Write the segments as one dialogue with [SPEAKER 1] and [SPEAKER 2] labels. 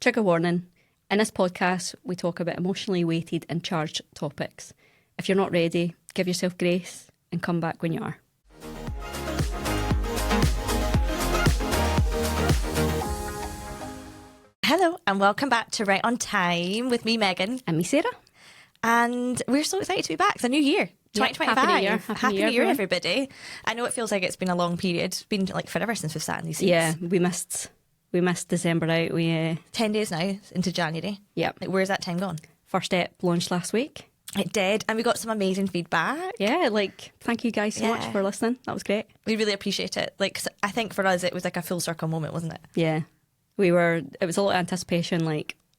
[SPEAKER 1] trigger warning. In this podcast, we talk about emotionally weighted and charged topics. If you're not ready, give yourself grace and come back when you are.
[SPEAKER 2] Hello and welcome back to Right on Time with me, Megan.
[SPEAKER 1] And me, Sarah.
[SPEAKER 2] And we're so excited to be back. It's a new year, 2025.
[SPEAKER 1] Happy New Year.
[SPEAKER 2] Happy New Year, everybody. I know it feels like it's been a long period. It's been like forever since we've sat in these seats.
[SPEAKER 1] Yeah, we missed December out.
[SPEAKER 2] 10 days now into January.
[SPEAKER 1] Yep.
[SPEAKER 2] Like, where's that time gone?
[SPEAKER 1] First ep launched last week.
[SPEAKER 2] It did. And we got some amazing feedback.
[SPEAKER 1] Yeah, thank you guys so much for listening. That was great.
[SPEAKER 2] We really appreciate it. I think for us, it was like a full circle moment, wasn't it?
[SPEAKER 1] Yeah. It was a lot of anticipation,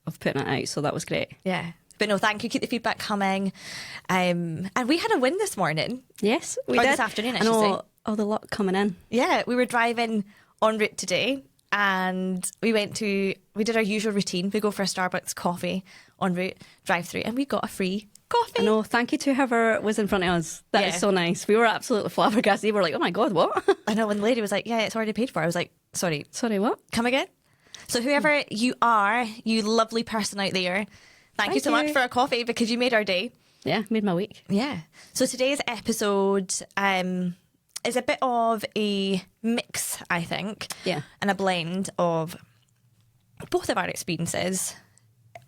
[SPEAKER 1] of putting it out, so that was great.
[SPEAKER 2] Yeah. But no, thank you. Keep the feedback coming. And we had a win this morning.
[SPEAKER 1] Yes, we
[SPEAKER 2] or
[SPEAKER 1] did.
[SPEAKER 2] This afternoon, I should say.
[SPEAKER 1] All the luck coming in.
[SPEAKER 2] Yeah, we were driving en route today and we did our usual routine. We go for a Starbucks coffee en route, drive through, and we got a free coffee.
[SPEAKER 1] I know, thank you to whoever was in front of us. That is so nice. We were absolutely flabbergasted. We were like, oh my God, what?
[SPEAKER 2] I know, when the lady was like, yeah, it's already paid for. I was like, sorry,
[SPEAKER 1] what?
[SPEAKER 2] Come again? So whoever you are, you lovely person out there, thank you so much for a coffee because you made our day.
[SPEAKER 1] Yeah, made my week.
[SPEAKER 2] Yeah. So today's episode is a bit of a mix, I think.
[SPEAKER 1] Yeah.
[SPEAKER 2] And a blend of both of our experiences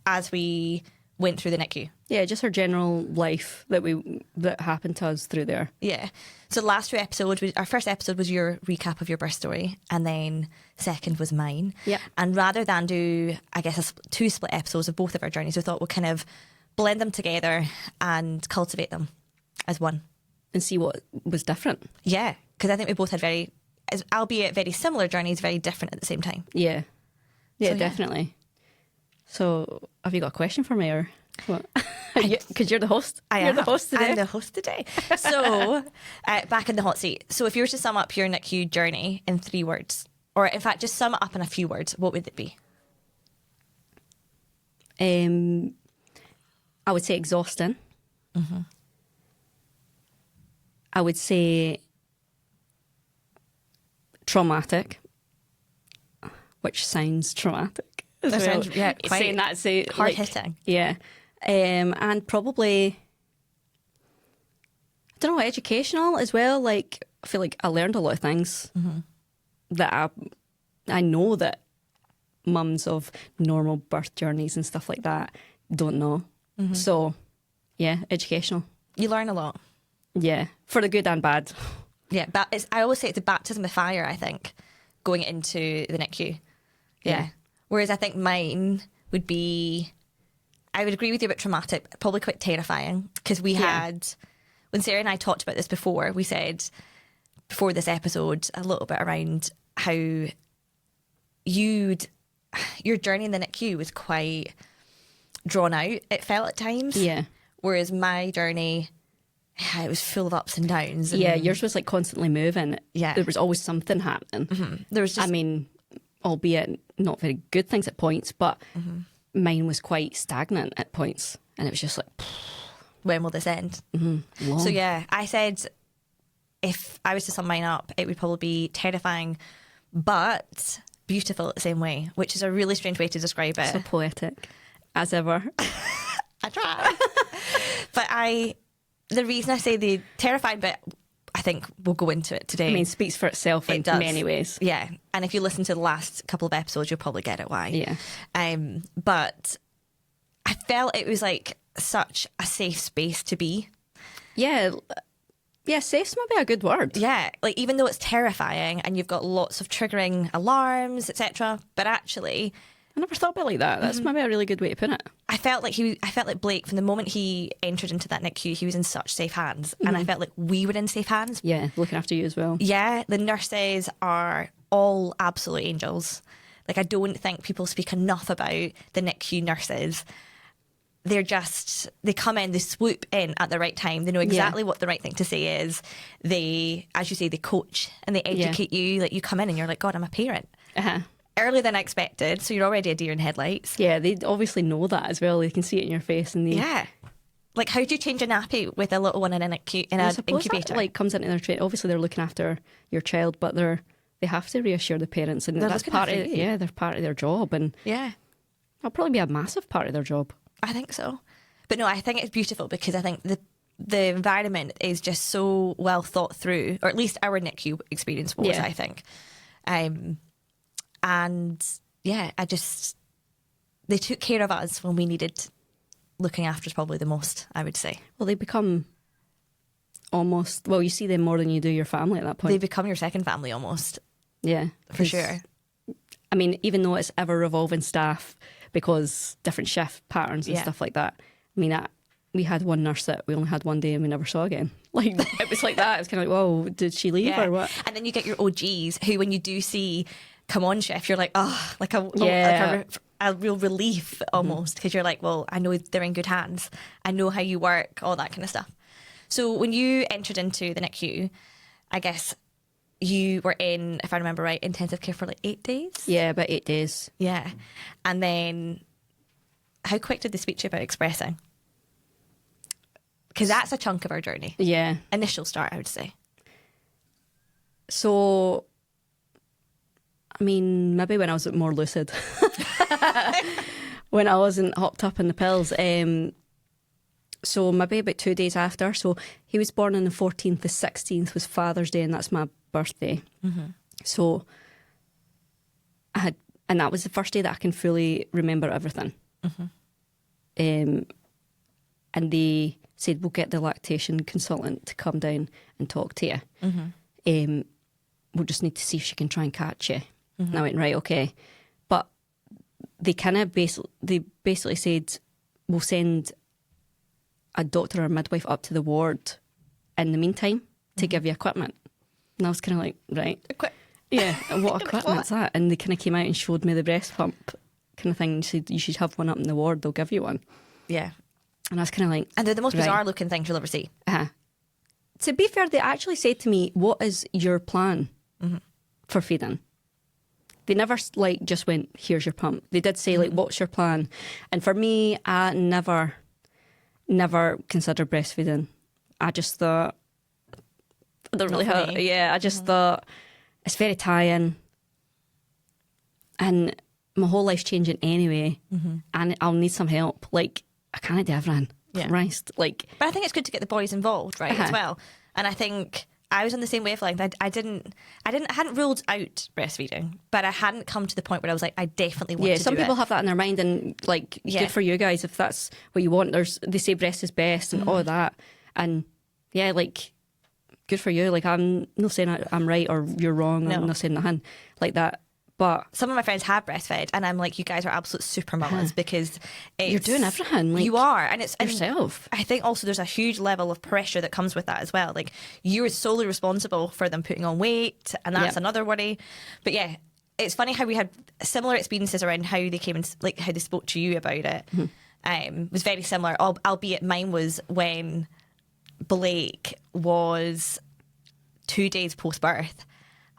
[SPEAKER 2] as we went through the NICU.
[SPEAKER 1] Yeah, just our general life that happened to us through there.
[SPEAKER 2] Yeah. So the last two episodes, our first episode was your recap of your birth story, and then second was mine.
[SPEAKER 1] Yeah.
[SPEAKER 2] And rather than do, I guess, two split episodes of both of our journeys, we thought we'll kind of blend them together and cultivate them as one.
[SPEAKER 1] And see what was different.
[SPEAKER 2] Yeah, because I think we both had albeit very similar journeys, very different at the same time.
[SPEAKER 1] Yeah. Yeah,
[SPEAKER 2] So,
[SPEAKER 1] definitely. So, have you got a question for me or what? Because you're the host. You're the host today.
[SPEAKER 2] I'm the host today. So, back in the hot seat. So, if you were to sum up your NICU journey in 3 words, or in fact, just sum it up in a few words, what would it be?
[SPEAKER 1] I would say exhausting.
[SPEAKER 2] Mm-hmm.
[SPEAKER 1] I would say traumatic, which sounds traumatic.
[SPEAKER 2] That sounds, quite
[SPEAKER 1] saying that,
[SPEAKER 2] hard hitting.
[SPEAKER 1] Yeah. And probably, I don't know, educational as well. I feel like I learned a lot of things that I know that mums of normal birth journeys and stuff like that don't know. Mm-hmm. So, yeah, educational.
[SPEAKER 2] You learn a lot.
[SPEAKER 1] Yeah, for the good and bad.
[SPEAKER 2] Yeah, I always say it's a baptism of fire, I think, going into the NICU. Yeah. Whereas I think mine would be, I would agree with you about traumatic, probably quite terrifying, because we had, when Sarah and I talked about this before, we said before this episode a little bit around how your journey in the NICU was quite drawn out, it felt at times.
[SPEAKER 1] Yeah.
[SPEAKER 2] Whereas my journey, it was full of ups and downs. And
[SPEAKER 1] yours was constantly moving.
[SPEAKER 2] Yeah.
[SPEAKER 1] There was always something happening.
[SPEAKER 2] Mm-hmm. There was just,
[SPEAKER 1] albeit not very good things at points, but mine was quite stagnant at points. And it was just like,
[SPEAKER 2] when will this end?
[SPEAKER 1] Long.
[SPEAKER 2] So yeah, I said if I was to sum mine up, it would probably be terrifying, but beautiful at the same way, which is a really strange way to describe it.
[SPEAKER 1] So poetic, as ever.
[SPEAKER 2] I try. But the reason I say the terrifying bit, I think we'll go into it today.
[SPEAKER 1] I mean, speaks for itself in many ways.
[SPEAKER 2] Yeah. And if you listen to the last couple of episodes, you'll probably get it why.
[SPEAKER 1] Yeah.
[SPEAKER 2] But I felt it was like such a safe space to be.
[SPEAKER 1] Yeah. Yeah, safe's maybe a good word.
[SPEAKER 2] Yeah. Like, even though it's terrifying and you've got lots of triggering alarms, etc., but actually,
[SPEAKER 1] I never thought about it like that. That's maybe a really good way to put it.
[SPEAKER 2] I felt like Blake, from the moment he entered into that NICU, he was in such safe hands. And I felt like we were in safe hands.
[SPEAKER 1] Yeah, looking after you as well.
[SPEAKER 2] Yeah, the nurses are all absolute angels. Like, I don't think people speak enough about the NICU nurses. They come in, they swoop in at the right time. They know exactly what the right thing to say is. They, as you say, they coach and they educate you. Like, you come in and you're like, God, I'm a parent.
[SPEAKER 1] Uh-huh.
[SPEAKER 2] Earlier than I expected, so you're already a deer in headlights.
[SPEAKER 1] Yeah, they obviously know that as well. They can see it in your face. And
[SPEAKER 2] yeah. Like, how do you change a nappy with a little one in an incubator?
[SPEAKER 1] That, comes into their training. Obviously, they're looking after your child, but they have to reasure the parents, and that's part of they're part of their job. And
[SPEAKER 2] yeah,
[SPEAKER 1] That'll probably be a massive part of their job.
[SPEAKER 2] I think so. But no, I think it's beautiful because I think the environment is just so well thought through, or at least our NICU experience was, I think. And yeah, they took care of us when we needed looking after probably the most, I would say.
[SPEAKER 1] Well, they become almost, you see them more than you do your family at that point.
[SPEAKER 2] They become your second family almost.
[SPEAKER 1] Yeah.
[SPEAKER 2] For sure.
[SPEAKER 1] I mean, even though it's ever revolving staff because different shift patterns and stuff like that. I mean, we had one nurse that we only had one day and we never saw again. Like, it was like that. It was kind of like, whoa, did she leave or what?
[SPEAKER 2] And then you get your OGs who, when you do see come on shift, you're like, oh, like a real relief almost, because you're like, well, I know they're in good hands. I know how you work, all that kind of stuff. So when you entered into the NICU, I guess you were in, if I remember right, intensive care for like 8 days?
[SPEAKER 1] Yeah, about 8 days.
[SPEAKER 2] Yeah. And then how quick did they speak to you about expressing? Because that's a chunk of our journey.
[SPEAKER 1] Yeah.
[SPEAKER 2] Initial start, I would say.
[SPEAKER 1] So, I mean, maybe when I was more lucid. When I wasn't hopped up in the pills. So maybe about 2 days after. So he was born on the 14th, the 16th was Father's Day, and that's my birthday. Mm-hmm. So and that was the first day that I can fully remember everything. Mm-hmm. And they said, we'll get the lactation consultant to come down and talk to you. Mm-hmm. We'll just need to see if she can try and catch you. Mm-hmm. And I went, right, okay. But they basically said, we'll send a doctor or a midwife up to the ward in the meantime to give you equipment. And I was kind of like, right. Yeah, and what equipment's that? And they kind of came out and showed me the breast pump kind of thing and said, you should have one up in the ward, they'll give you one.
[SPEAKER 2] Yeah.
[SPEAKER 1] And I was kind of like...
[SPEAKER 2] And they're the most bizarre looking things you'll ever see.
[SPEAKER 1] To be fair, they actually said to me, what is your plan for feeding? They never just went, here's your pump. They did say what's your plan? And for me, I never considered breastfeeding. I just thought, I don't really have, I just thought it's very tiring and my whole life's changing anyway and I'll need some help. Like, I can't do everything. Yeah. Christ. Like,
[SPEAKER 2] but I think it's good to get the boys involved, right, as well. And I think I was on the same wavelength. I hadn't ruled out breastfeeding, but I hadn't come to the point where I was like, I definitely want to do it.
[SPEAKER 1] Yeah, some people have that in their mind, and like, good for you guys if that's what you want. They say breast is best and all of that, and yeah, like, good for you. Like, I'm not saying I'm right or you're wrong. No. I'm not saying nothing like that. But
[SPEAKER 2] some of my friends have breastfed, and I'm like, you guys are absolute super mamas because
[SPEAKER 1] you're doing everything. Like,
[SPEAKER 2] you are, and it's
[SPEAKER 1] yourself.
[SPEAKER 2] I think also there's a huge level of pressure that comes with that as well. Like, you're solely responsible for them putting on weight, and that's another worry. But yeah, it's funny how we had similar experiences around how they came and like how they spoke to you about it. Was very similar, albeit mine was when Blake was 2 days post birth,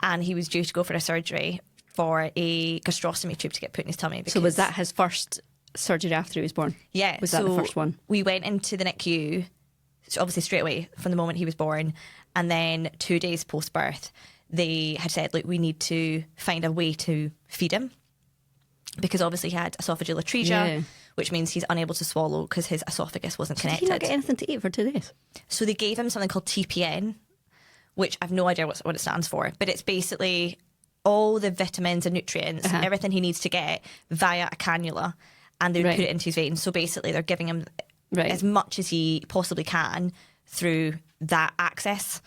[SPEAKER 2] and he was due to go for a surgery for a gastrostomy tube to get put in his tummy.
[SPEAKER 1] So was that his first surgery after he was born?
[SPEAKER 2] Yeah.
[SPEAKER 1] Was that the first one?
[SPEAKER 2] We went into the NICU, so obviously straight away from the moment he was born, and then 2 days post-birth, they had said, look, we need to find a way to feed him, because obviously he had esophageal atresia, which means he's unable to swallow because his esophagus wasn't connected.
[SPEAKER 1] Did he not get anything to eat for 2 days?
[SPEAKER 2] So they gave him something called TPN, which I've no idea what it stands for, but it's basically all the vitamins and nutrients, everything he needs to get via a cannula, and they would put it into his veins. So basically they're giving him as much as he possibly can through that access.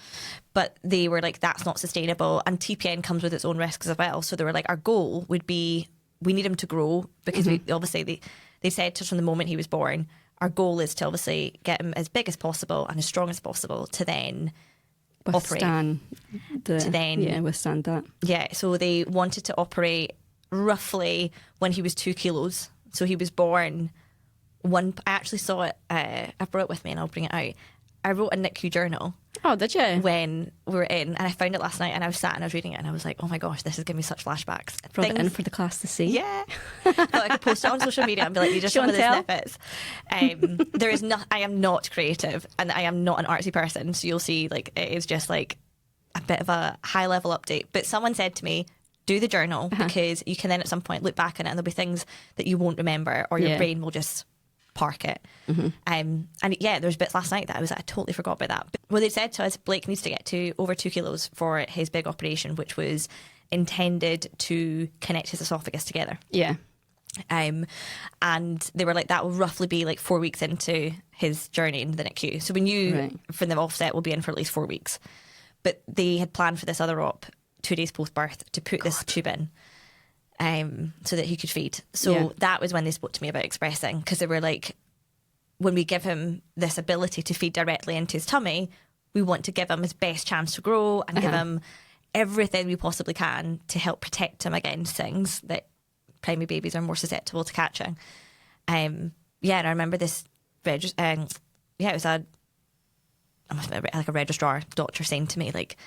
[SPEAKER 2] But they were like, that's not sustainable, and TPN comes with its own risks as well. So they were like, our goal would be, we need him to grow, because we obviously they said to us from the moment he was born, our goal is to obviously get him as big as possible and as strong as possible to then
[SPEAKER 1] withstand withstand that. Yeah,
[SPEAKER 2] so they wanted to operate roughly when he was 2 kilos. So he was born I actually saw it, I brought it with me and I'll bring it out. I wrote a NICU journal.
[SPEAKER 1] Oh, did you?
[SPEAKER 2] When we were in, and I found it last night, and I was sat and I was reading it, and I was like, oh my gosh, this is giving me such flashbacks.
[SPEAKER 1] Brought it in for the class to see.
[SPEAKER 2] Yeah. Thought I could post it on social media and be like, these are some of the snippets. I am not creative, and I am not an artsy person, so you'll see, like, it is just like a bit of a high level update. But someone said to me, do the journal, because you can then at some point look back on it and there'll be things that you won't remember, or your brain will just park it. And yeah, there's bits last night that I totally forgot about that. But what they said to us, Blake needs to get to over 2 kilos for his big operation, which was intended to connect his esophagus together.
[SPEAKER 1] Yeah.
[SPEAKER 2] And they were like, that will roughly be like 4 weeks into his journey into the NICU. So we knew from the offset we'll be in for at least 4 weeks. But they had planned for this other op 2 days post-birth to put this tube in, so that he could feed. So that was when they spoke to me about expressing, because they were like, when we give him this ability to feed directly into his tummy, we want to give him his best chance to grow and give him everything we possibly can to help protect him against things that primary babies are more susceptible to catching. And I remember this it was like a registrar doctor saying to me, like,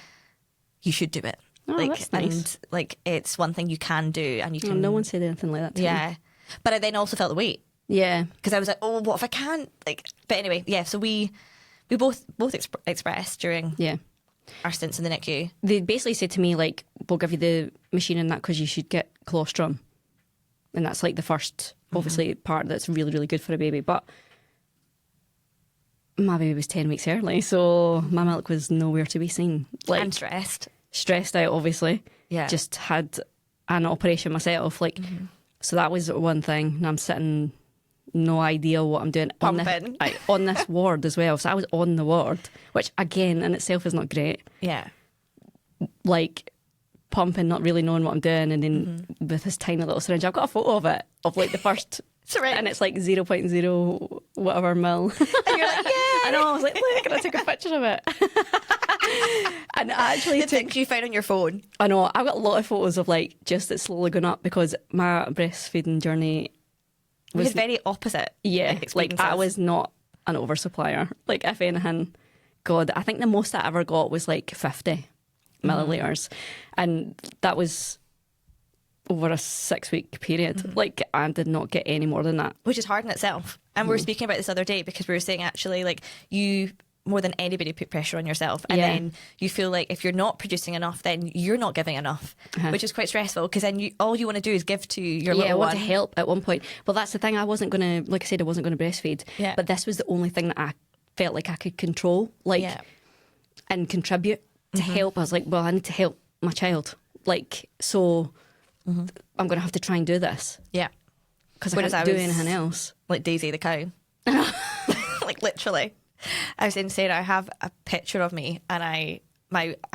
[SPEAKER 2] you should do it.
[SPEAKER 1] Oh,
[SPEAKER 2] like,
[SPEAKER 1] that's nice.
[SPEAKER 2] And like, it's one thing you can do, and you can.
[SPEAKER 1] No one said anything like that to me.
[SPEAKER 2] But I then also felt the weight.
[SPEAKER 1] Yeah.
[SPEAKER 2] Because I was like, oh, what if I can't? Like, but anyway, so we both expressed during our stints in the NICU.
[SPEAKER 1] They basically said to me, like, we'll give you the machine and that because you should get colostrum. And that's like the first, obviously, part that's really, really good for a baby. But my baby was 10 weeks early, so my milk was nowhere to be seen. Like,
[SPEAKER 2] I'm stressed.
[SPEAKER 1] Stressed out, obviously.
[SPEAKER 2] Yeah.
[SPEAKER 1] Just had an operation myself. Like, so that was one thing. And I'm sitting, no idea what I'm doing.
[SPEAKER 2] Pumping.
[SPEAKER 1] On this ward as well. So I was on the ward, which again in itself is not great.
[SPEAKER 2] Yeah.
[SPEAKER 1] Like, pumping, not really knowing what I'm doing, and then with this tiny little syringe, I've got a photo of it, of like the first, and it's like 0.0 whatever mil.
[SPEAKER 2] And you're like, yeah.
[SPEAKER 1] I know, I was like, look, and I took a picture of it. And I actually
[SPEAKER 2] the things you found on your phone.
[SPEAKER 1] I know, I've got a lot of photos of like just it slowly going up, because my breastfeeding journey was
[SPEAKER 2] very opposite.
[SPEAKER 1] Yeah, like I was not an oversupplier. Like, if anything, God, I think the most I ever got was like 50 millilitres, and that was over a 6-week period. Like, I did not get any more than that,
[SPEAKER 2] which is hard in itself. And we were speaking about this other day, because we were saying, actually, like, you more than anybody put pressure on yourself, and then you feel like if you're not producing enough, then you're not giving enough, which is quite stressful, because then all you want to do is give to your little one.
[SPEAKER 1] I want to help at one point. Well, that's the thing, I wasn't going to, like I said, I wasn't going to breastfeed, but this was the only thing that I felt like I could control, like, and contribute to help. I was like, well, I need to help my child, like, so I'm going to have to try and do this, because I can't do anything else.
[SPEAKER 2] Like Daisy the cow. Like, literally. I was saying to Sarah, I have a picture of me, and I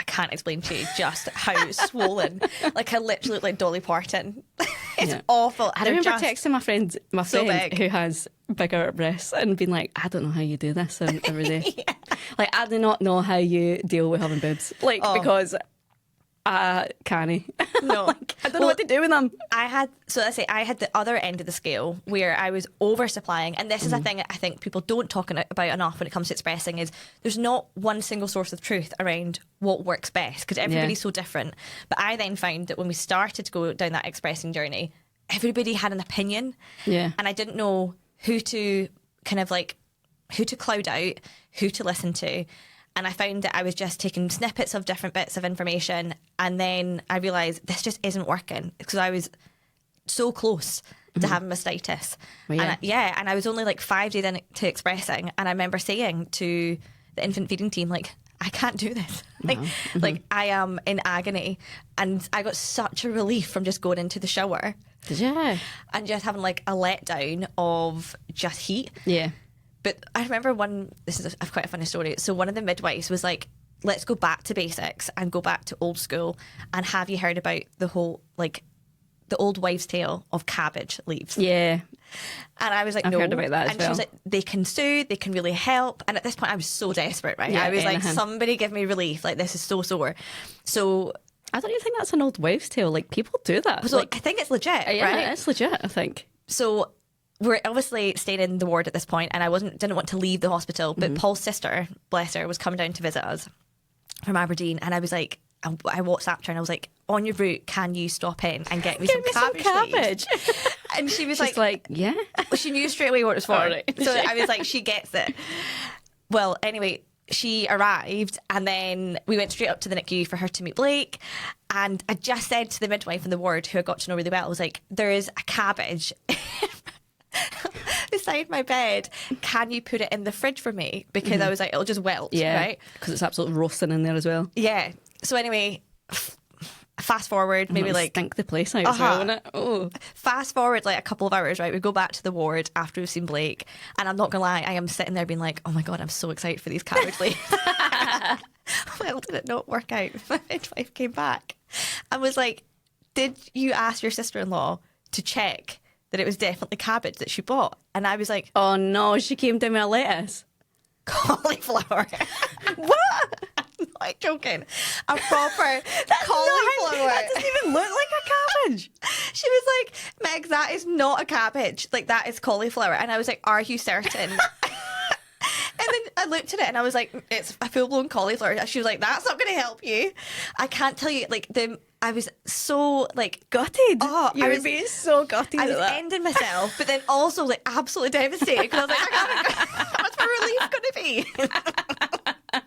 [SPEAKER 2] can't explain to you just how swollen. Like, I literally look like Dolly Parton. It's awful.
[SPEAKER 1] I remember texting my friend
[SPEAKER 2] big.
[SPEAKER 1] who has bigger breasts and being like, I don't know how you do this every day. Like, I do not know how you deal with having boobs. Like, because I can't.
[SPEAKER 2] No.
[SPEAKER 1] Like, I don't know what to do with them.
[SPEAKER 2] I had the other end of the scale where I was oversupplying, and this is a thing I think people don't talk about enough when it comes to expressing, is there's not one single source of truth around what works best, because everybody's so different. But I then found that when we started to go down that expressing journey, everybody had an opinion, and I didn't know who to who to cloud out, who to listen to. And I found that I was just taking snippets of different bits of information, and then I realised this just isn't working, because I was so close to having mastitis. Well, and I was only like 5 days into expressing, and I remember saying to the infant feeding team, like, I can't do this. Like, I am in agony. And I got such a relief from just going into the shower.
[SPEAKER 1] Did you?
[SPEAKER 2] And just having like a letdown of just heat. Yeah. But I remember this is quite a funny story. So one of the midwives was like, let's go back to basics and go back to old school. And have you heard about the whole, like, the old wives' tale of cabbage leaves? Yeah. And I was like,
[SPEAKER 1] I've
[SPEAKER 2] no.
[SPEAKER 1] heard about that as
[SPEAKER 2] and
[SPEAKER 1] well.
[SPEAKER 2] she was like, they can soothe, they can really help. And at this point, I was so desperate, right? I was like, somebody give me relief. Like, this is so sore. So
[SPEAKER 1] I don't even think that's an old wives' tale. Like, people do that.
[SPEAKER 2] So
[SPEAKER 1] like,
[SPEAKER 2] I think it's legit,
[SPEAKER 1] yeah,
[SPEAKER 2] right?
[SPEAKER 1] It's legit, I think.
[SPEAKER 2] So we're obviously staying in the ward at this point, and I didn't want to leave the hospital. But Paul's sister, bless her, was coming down to visit us from Aberdeen, and I was like, I WhatsApped her and I was like, on your route, can you stop in and get me some cabbage? And she was like,
[SPEAKER 1] yeah.
[SPEAKER 2] Well, she knew straight away what it was for.
[SPEAKER 1] Right.
[SPEAKER 2] So I was like, she gets it. Well, anyway, she arrived, and then we went straight up to the NICU for her to meet Blake. And I just said to the midwife in the ward, who I got to know really well, I was like, there is a cabbage beside my bed. Can you put it in the fridge for me? Because I was like, it'll just wilt, right?
[SPEAKER 1] Because it's absolutely roasting in there as well.
[SPEAKER 2] Yeah. So anyway, fast forward, maybe like
[SPEAKER 1] stink the place out as well, wouldn't it? Oh.
[SPEAKER 2] Fast forward like a couple of hours, right? We go back to the ward after we've seen Blake, and I'm not gonna lie, I am sitting there being like, oh my god, I'm so excited for these cabbage leaves. Well, did it not work out? My midwife came back and was like, did you ask your sister-in-law to check that it was definitely cabbage that she bought? And I was like,
[SPEAKER 1] oh no, she came to me a lettuce.
[SPEAKER 2] Cauliflower. What? I'm not joking. A proper cauliflower.
[SPEAKER 1] That doesn't even look like a cabbage.
[SPEAKER 2] She was like, Meg, that is not a cabbage. Like, that is cauliflower. And I was like, are you certain? And then I looked at it and I was like, it's a full-blown cauliflower. She was like, that's not going to help you. I can't tell you, like, I was so, like,
[SPEAKER 1] gutted.
[SPEAKER 2] Oh,
[SPEAKER 1] you were being so gutted.
[SPEAKER 2] I was
[SPEAKER 1] that.
[SPEAKER 2] ending myself, but then also, like, absolutely devastated because I was like, what's my relief going to be?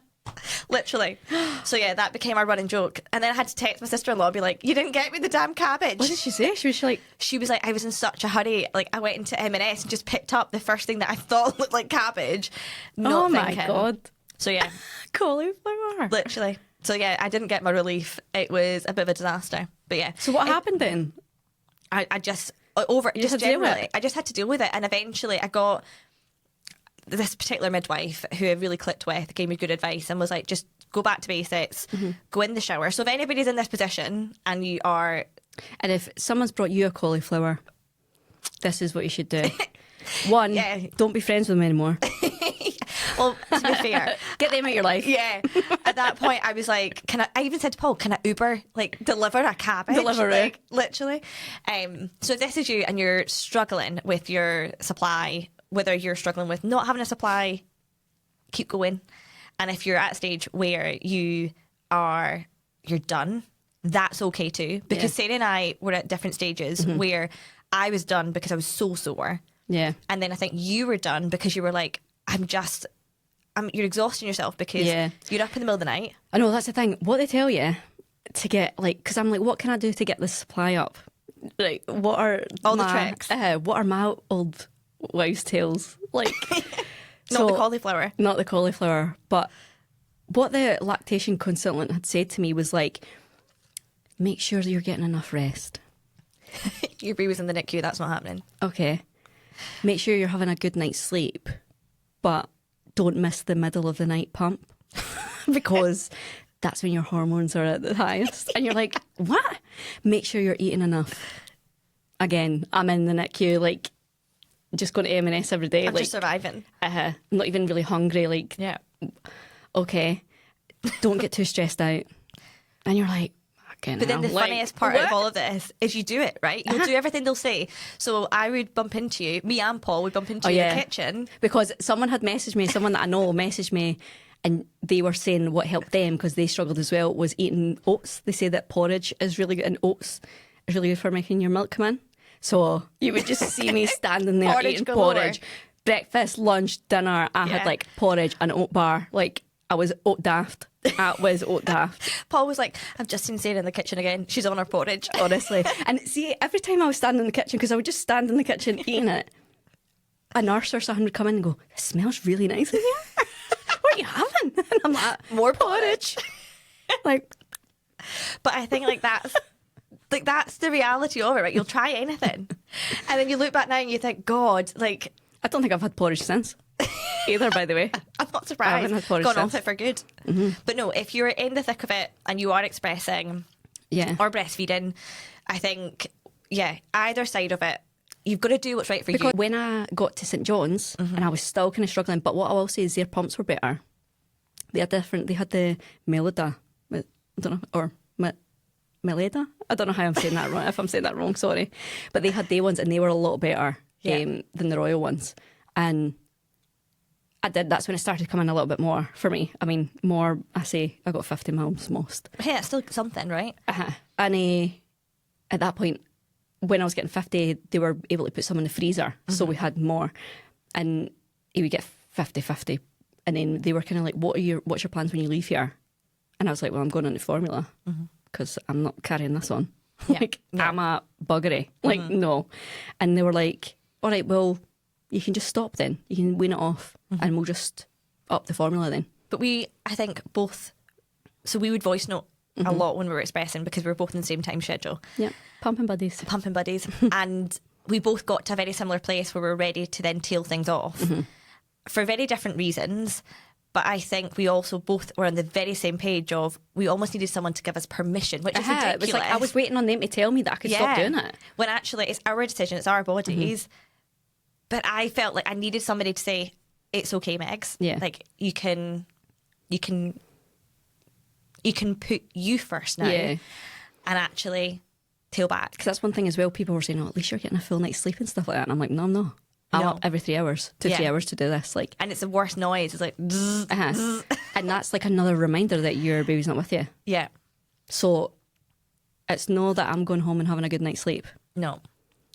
[SPEAKER 2] Literally. So yeah, that became our running joke. And then I had to text my sister-in-law and be like, you didn't get me the damn cabbage.
[SPEAKER 1] What did she say? She was like,
[SPEAKER 2] I was in such a hurry. Like, I went into M&S and just picked up the first thing that I thought looked like cabbage.
[SPEAKER 1] Oh my God.
[SPEAKER 2] So yeah.
[SPEAKER 1] Cauliflower.
[SPEAKER 2] Literally. So yeah, I didn't get my relief. It was a bit of a disaster. But yeah.
[SPEAKER 1] So what happened then?
[SPEAKER 2] I just, just generally, I just had to deal with it. And eventually I got this particular midwife who I really clicked with, gave me good advice and was like, just go back to basics, go in the shower. So if anybody's in this position and you are...
[SPEAKER 1] And if someone's brought you a cauliflower, this is what you should do. One, don't be friends with them anymore.
[SPEAKER 2] Well, to be fair,
[SPEAKER 1] get them out of your life.
[SPEAKER 2] Yeah. At that point, I was like, I even said to Paul, can I Uber, like, deliver a cabbage?
[SPEAKER 1] Deliver it.
[SPEAKER 2] Like, literally. So if this is you and you're struggling with your supply, whether you're struggling with not having a supply, keep going. And if you're at a stage where you're done, that's okay too. Because Sarah and I were at different stages where I was done because I was so sore. Yeah. And then I think you were done because you were like, you're exhausting yourself because you're up in the middle of the night.
[SPEAKER 1] I know, that's the thing. What they tell you to get, like, because I'm like, what can I do to get this supply up? Like, what are
[SPEAKER 2] all the tricks?
[SPEAKER 1] What are my old wives' tales? Like,
[SPEAKER 2] not the cauliflower.
[SPEAKER 1] Not the cauliflower. But what the lactation consultant had said to me was like, make sure that you're getting enough rest.
[SPEAKER 2] Your baby was in the NICU, that's not happening.
[SPEAKER 1] Okay. Make sure you're having a good night's sleep, but don't miss the middle of the night pump because that's when your hormones are at the highest. And you're like, what? Make sure you're eating enough. Again, I'm in the NICU, like, just going to M&S every day.
[SPEAKER 2] I'm
[SPEAKER 1] like,
[SPEAKER 2] just surviving.
[SPEAKER 1] I'm not even really hungry. Like, okay, don't get too stressed out. And you're like,
[SPEAKER 2] but then the funniest part of all of this is you do it, right? You'll do everything they'll say. So I would bump into you, me and Paul would bump into you in the kitchen.
[SPEAKER 1] Because someone had messaged me, someone that I know messaged me, and they were saying what helped them, because they struggled as well, was eating oats. They say that porridge is really good, and oats is really good for making your milk come in. So you would just see me standing there eating porridge. Breakfast, lunch, dinner, I had like porridge and oat bar. Like, I was oat daft. I was oat daft.
[SPEAKER 2] Paul was like, I've just seen Sarah in the kitchen again. She's on her porridge.
[SPEAKER 1] Honestly. And see, every time I was standing in the kitchen, because I would just stand in the kitchen eating it, a nurse or something would come in and go, it smells really nice in here. What are you having? And I'm like,
[SPEAKER 2] more porridge.
[SPEAKER 1] Like,
[SPEAKER 2] but I think that's the reality of it, right? You'll try anything. And then you look back now and you think, God, like,
[SPEAKER 1] I don't think I've had porridge since. Either, by the way.
[SPEAKER 2] I'm not surprised.
[SPEAKER 1] I haven't had porridge
[SPEAKER 2] gone
[SPEAKER 1] since.
[SPEAKER 2] off it for good. But no, if you're in the thick of it and you are expressing or breastfeeding, I think, either side of it, you've got to do what's right for you.
[SPEAKER 1] When I got to St John's, and I was still kind of struggling, but what I will say is their pumps were better. They had the Melida, I don't know, or Meleda? I don't know how I'm saying that wrong. If I'm saying that wrong, sorry. But they had day ones and they were a lot better than the Royal ones. And that's when it started coming a little bit more for me. I mean, more, I got 50 mils most.
[SPEAKER 2] Hey, that's still something, right?
[SPEAKER 1] And at that point, when I was getting 50, they were able to put some in the freezer. So we had more. And he would get 50-50 And then they were kind of like, what's your plans when you leave here? And I was like, well, I'm going into formula because I'm not carrying this on.
[SPEAKER 2] Yeah.
[SPEAKER 1] I'm a buggery. Like, no. And they were like, all right, well, you can just stop then. You can wean it off and we'll just up the formula then.
[SPEAKER 2] But I think both, so we would voice note a lot when we were expressing because we were both in the same time schedule.
[SPEAKER 1] Yeah, pumping buddies.
[SPEAKER 2] And we both got to a very similar place where we were ready to then tail things off for very different reasons. But I think we also both were on the very same page of we almost needed someone to give us permission, which is ridiculous.
[SPEAKER 1] It was like I was waiting on them to tell me that I could stop doing it.
[SPEAKER 2] When actually it's our decision, it's our bodies. But I felt like I needed somebody to say, it's okay, Megs.
[SPEAKER 1] Yeah.
[SPEAKER 2] Like you can put you first now and actually tail back.
[SPEAKER 1] Because that's one thing as well. People were saying, oh, at least you're getting a full night's sleep and stuff like that. And I'm like, no, I'm not. I'm up every 3 hours, 3 hours to do this. Like,
[SPEAKER 2] and it's the worst noise. It's like, zzz, zzz.
[SPEAKER 1] And that's like another reminder that your baby's not with you.
[SPEAKER 2] Yeah.
[SPEAKER 1] So it's no that I'm going home and having a good night's sleep.
[SPEAKER 2] No.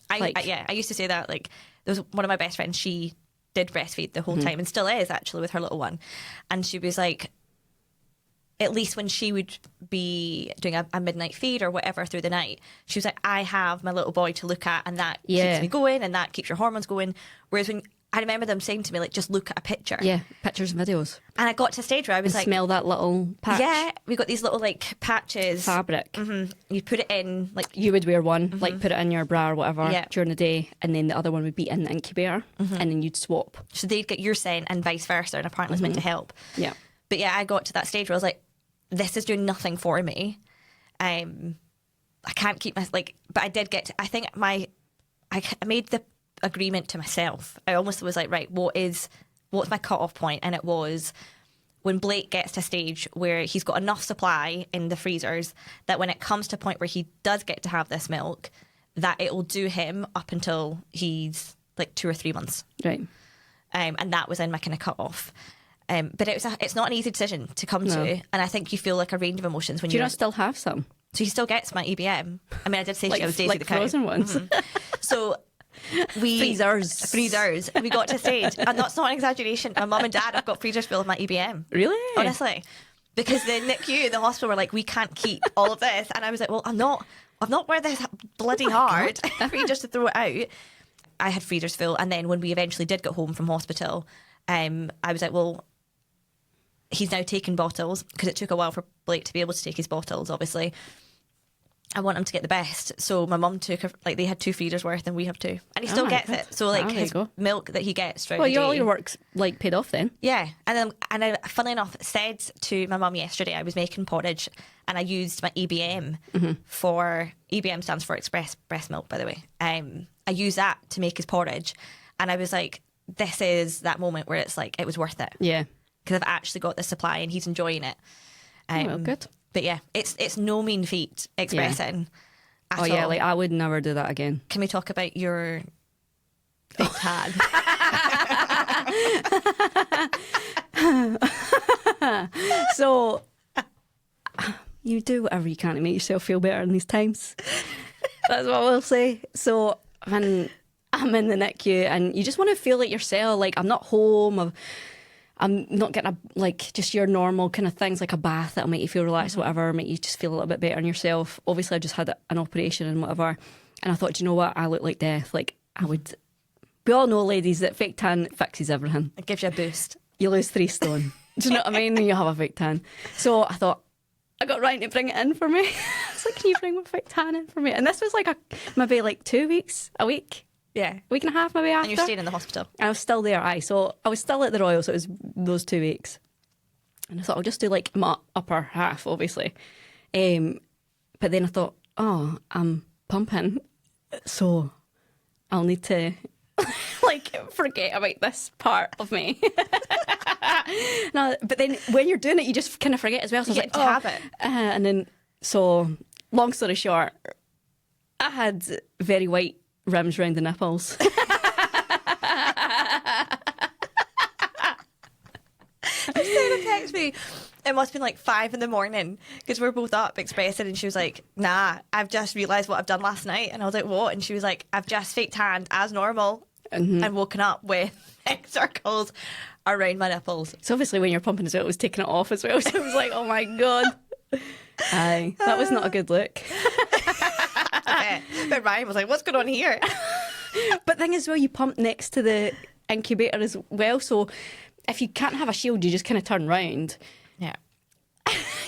[SPEAKER 2] I used to say that. Like, there was one of my best friends, she did breastfeed the whole time and still is actually with her little one. And she was like, at least when she would be doing a midnight feed or whatever through the night, she was like, I have my little boy to look at and that keeps me going and that keeps your hormones going. Whereas when I remember them saying to me, like, just look at a picture.
[SPEAKER 1] Yeah, pictures and videos.
[SPEAKER 2] And I got to a stage where I was
[SPEAKER 1] and
[SPEAKER 2] like...
[SPEAKER 1] smell that little patch.
[SPEAKER 2] Yeah, we got these little, like, patches.
[SPEAKER 1] Fabric.
[SPEAKER 2] You put it in, like...
[SPEAKER 1] You would wear one, like, put it in your bra or whatever during the day, and then the other one would be in the incubator, and then you'd swap.
[SPEAKER 2] So they'd get your scent and vice versa, and apparently it's meant to help.
[SPEAKER 1] Yeah.
[SPEAKER 2] But yeah, I got to that stage where I was like, this is doing nothing for me. I can't keep my... Like, but I did get to... I think I made the agreement to myself. I almost was like, right, what's my cut-off point? And it was when Blake gets to a stage where he's got enough supply in the freezers that when it comes to a point where he does get to have this milk, that it will do him up until he's like 2 or 3 months.
[SPEAKER 1] Right.
[SPEAKER 2] And that was in my kind of cut-off. But it's not an easy decision to come to. And I think you feel like a range of emotions when
[SPEAKER 1] Do you not still have some?
[SPEAKER 2] So he still gets my EBM. I mean, I did say
[SPEAKER 1] like,
[SPEAKER 2] she was Daisy
[SPEAKER 1] like
[SPEAKER 2] the cow.
[SPEAKER 1] frozen ones.
[SPEAKER 2] So freezers. We got to stage, and that's not an exaggeration. My mum and dad have got freezers full of my EBM.
[SPEAKER 1] Really?
[SPEAKER 2] Honestly, because the NICU, the hospital, were like, we can't keep all of this, and I was like, well, I've not worked this bloody hard for you just to throw it out. I had freezers full, and then when we eventually did get home from hospital, I was like, well, he's now taking bottles because it took a while for Blake to be able to take his bottles, obviously. I want him to get the best. So my mum took, like, they had 2 feeders worth and we have 2. And he still gets it. So, like, his milk that he gets throughout the day.
[SPEAKER 1] All your work's, like, paid off then.
[SPEAKER 2] Yeah. And I, funnily enough, said to my mum yesterday, I was making porridge and I used my EBM for, EBM stands for Express Breast Milk, by the way. I used that to make his porridge. And I was like, this is that moment where it's like, it was worth it.
[SPEAKER 1] Yeah.
[SPEAKER 2] Because I've actually got the supply and he's enjoying it.
[SPEAKER 1] Well, good.
[SPEAKER 2] But yeah, it's no mean feat expressing. At all.
[SPEAKER 1] Yeah, like I would never do that again.
[SPEAKER 2] Can we talk about your big tag?
[SPEAKER 1] So you do whatever you can to make yourself feel better in these times. That's what I will say. So when I'm in the NICU and you just want to feel like yourself, like I'm not home, I'm not getting just your normal kind of things like a bath that'll make you feel relaxed, whatever, make you just feel a little bit better in yourself. Obviously, I just had an operation and whatever, and I thought, do you know what? I look like death. Like I would. We all know, ladies, that fake tan fixes everything.
[SPEAKER 2] It gives you a boost.
[SPEAKER 1] You lose 3 stone. Do you know what I mean? When you have a fake tan. So I thought, I got Ryan to bring it in for me. I was like, can you bring my fake tan in for me? And this was like maybe 2 weeks, a week.
[SPEAKER 2] Yeah.
[SPEAKER 1] Week and a half maybe after.
[SPEAKER 2] And you're staying in the hospital.
[SPEAKER 1] I was still there, so I was still at the Royal, so it was those 2 weeks. And I thought I'll just do like my upper half, obviously. But then I thought, oh, I'm pumping, so I'll need to forget about this part of me. No, but then when you're doing it, you just kind of forget as well. So
[SPEAKER 2] you
[SPEAKER 1] I was
[SPEAKER 2] get
[SPEAKER 1] like,
[SPEAKER 2] to have it.
[SPEAKER 1] And then, so long story short, I had very white rims around the nipples.
[SPEAKER 2] Sarah texted me. It must have been like 5 a.m. because we're both up expressing, and she was like, nah, I've just realised what I've done last night. And I was like, what? And she was like, I've just fake tanned as normal and woken up with circles around my nipples.
[SPEAKER 1] So obviously when you're pumping as well, it was taking it off as well. So it was like, oh my God. Aye, that was not a good look.
[SPEAKER 2] But Ryan was like, what's going on here?
[SPEAKER 1] But thing is, well, you pump next to the incubator as well. So if you can't have a shield, you just kind of turn round.
[SPEAKER 2] Yeah.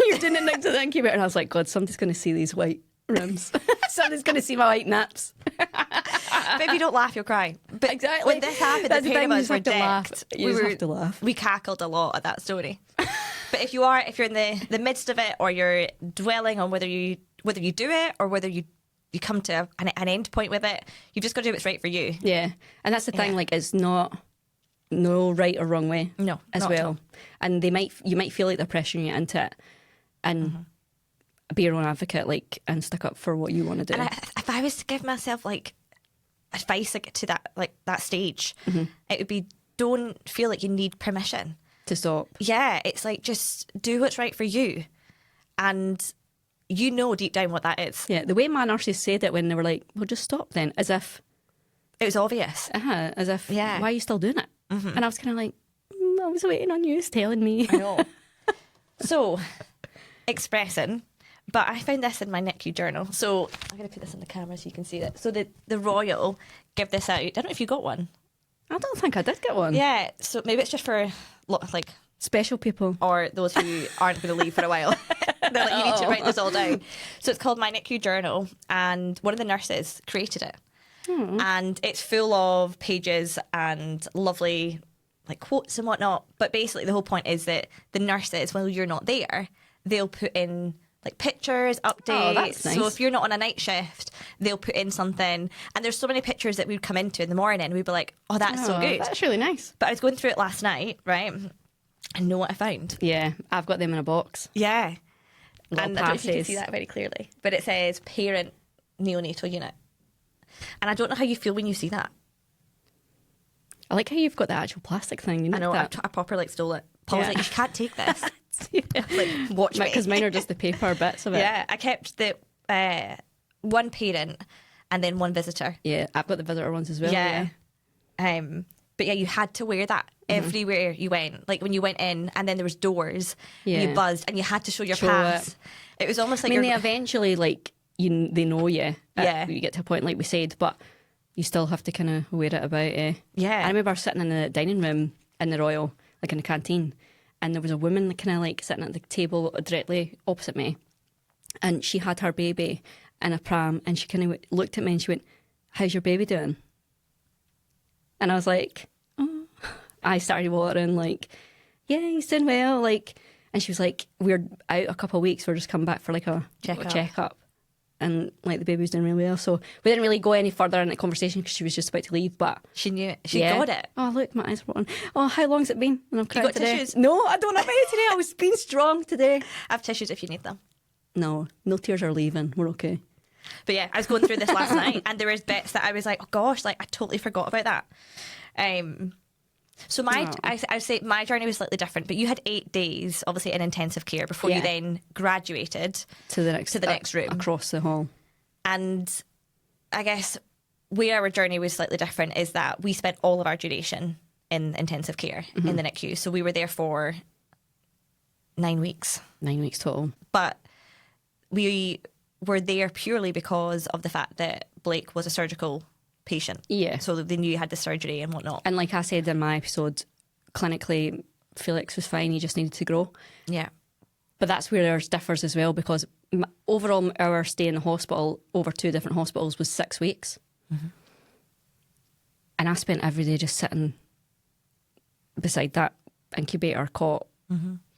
[SPEAKER 1] You're doing it next to the incubator. And I was like, God, somebody's going to see these white rims. Somebody's going to see my white naps.
[SPEAKER 2] But if you don't laugh, you'll cry. But
[SPEAKER 1] exactly.
[SPEAKER 2] when this happened,
[SPEAKER 1] That's
[SPEAKER 2] the
[SPEAKER 1] the
[SPEAKER 2] pair
[SPEAKER 1] thing,
[SPEAKER 2] of
[SPEAKER 1] you
[SPEAKER 2] us were
[SPEAKER 1] just have to laugh.
[SPEAKER 2] decked.
[SPEAKER 1] You just have to laugh.
[SPEAKER 2] We cackled a lot at that story. But if you're in the midst of it, or you're dwelling on whether you do it or whether you come to an end point with it, you've just got to do what's right for you.
[SPEAKER 1] Yeah. And that's the thing,
[SPEAKER 2] Yeah.
[SPEAKER 1] like, it's not no right or wrong way.
[SPEAKER 2] No,
[SPEAKER 1] as
[SPEAKER 2] not at
[SPEAKER 1] well.
[SPEAKER 2] all.
[SPEAKER 1] And you might feel like they're pressuring you into it, and be your own advocate, like, and stick up for what you want to do.
[SPEAKER 2] And if I was to give myself like advice to that stage, it would be, don't feel like you need permission
[SPEAKER 1] to stop.
[SPEAKER 2] Yeah, it's like, just do what's right for you, and you know deep down what that is.
[SPEAKER 1] Yeah, the way my nurses said it when they were like, well, just stop then, as if
[SPEAKER 2] it was obvious.
[SPEAKER 1] As if,
[SPEAKER 2] yeah,
[SPEAKER 1] why are you still doing it? And I was kind of like, I was waiting on you telling me.
[SPEAKER 2] I know. So, expressing. But I found this in my NICU journal. So I'm going to put this on the camera so you can see it. So the Royal give this out. I don't know if you got one.
[SPEAKER 1] I don't think I did get one.
[SPEAKER 2] Yeah, so maybe it's just for like
[SPEAKER 1] special people,
[SPEAKER 2] or those who aren't going to leave for a while. They're like, you need to write this all down. So it's called My NICU Journal, and one of the nurses created it. And it's full of pages and lovely like quotes and whatnot. But basically the whole point is that the nurses, while you're not there, they'll put in like pictures, updates.
[SPEAKER 1] Oh, that's nice.
[SPEAKER 2] So if you're not on a night shift, they'll put in something. And there's so many pictures that we'd come into in the morning. We'd be like, oh, that's so good.
[SPEAKER 1] That's really nice.
[SPEAKER 2] But I was going through it last night, right? And know what I found?
[SPEAKER 1] Yeah, I've got them in a box.
[SPEAKER 2] Yeah.
[SPEAKER 1] Little
[SPEAKER 2] And I don't know if you can
[SPEAKER 1] passes.
[SPEAKER 2] see that very clearly. But it says parent neonatal unit. And I don't know how you feel when you see that.
[SPEAKER 1] I like how you've got the actual plastic thing. You know,
[SPEAKER 2] I know,
[SPEAKER 1] that.
[SPEAKER 2] I proper like stole it. Paul was
[SPEAKER 1] Yeah.
[SPEAKER 2] like, you can't take this. Like, watch me.
[SPEAKER 1] Because mine are just the paper bits of it.
[SPEAKER 2] Yeah, I kept the one parent and then one visitor.
[SPEAKER 1] Yeah, I've got the visitor ones as well.
[SPEAKER 2] Yeah.
[SPEAKER 1] Yeah.
[SPEAKER 2] But yeah, you had to wear that everywhere you went. Like when you went in and then there was doors,
[SPEAKER 1] Yeah.
[SPEAKER 2] you buzzed and you had to show your
[SPEAKER 1] Show
[SPEAKER 2] pass.
[SPEAKER 1] it.
[SPEAKER 2] It was almost like
[SPEAKER 1] I mean,
[SPEAKER 2] you're...
[SPEAKER 1] they eventually, like, they know you.
[SPEAKER 2] Yeah.
[SPEAKER 1] You get to a point, like we said, but you still have to kind of wear it about.
[SPEAKER 2] Yeah.
[SPEAKER 1] I remember sitting in the dining room in the Royal, like in the canteen, and there was a woman kind of like sitting at the table directly opposite me, and she had her baby in a pram, and she kind of looked at me and she went, "How's your baby doing?" And I was like, "Oh," I started watering, like, "Yeah, he's doing well." Like, and she was like, "We're out a couple of weeks. We're just coming back for like a check-up." And like the baby was doing really well, so we didn't really go any further in the conversation because she was just about to leave. But
[SPEAKER 2] She knew it. She
[SPEAKER 1] yeah.
[SPEAKER 2] got it.
[SPEAKER 1] Oh, look, my eyes were on. Oh, how long's it been? And I've
[SPEAKER 2] You got
[SPEAKER 1] today.
[SPEAKER 2] tissues?
[SPEAKER 1] No, I don't have any today. I was being strong today.
[SPEAKER 2] I have tissues if you need them.
[SPEAKER 1] No tears are leaving. We're okay.
[SPEAKER 2] But yeah, I was going through this last night and there was bits that I was like, oh gosh, like I totally forgot about that. So I'd say my journey was slightly different, but you had 8 days, obviously, in intensive care before you then graduated
[SPEAKER 1] to the next
[SPEAKER 2] room.
[SPEAKER 1] Across the hall.
[SPEAKER 2] And I guess where our journey was slightly different is that we spent all of our duration in intensive care in the NICU. So we were there for 9 weeks.
[SPEAKER 1] 9 weeks total.
[SPEAKER 2] But we were there purely because of the fact that Blake was a surgical patient.
[SPEAKER 1] Yeah.
[SPEAKER 2] So they knew you had the surgery and whatnot.
[SPEAKER 1] And like I said in my episode, clinically, Felix was fine. He just needed to grow.
[SPEAKER 2] Yeah.
[SPEAKER 1] But that's where ours differs as well, because overall our stay in the hospital over 2 different hospitals was 6 weeks. And I spent every day just sitting beside that incubator cot,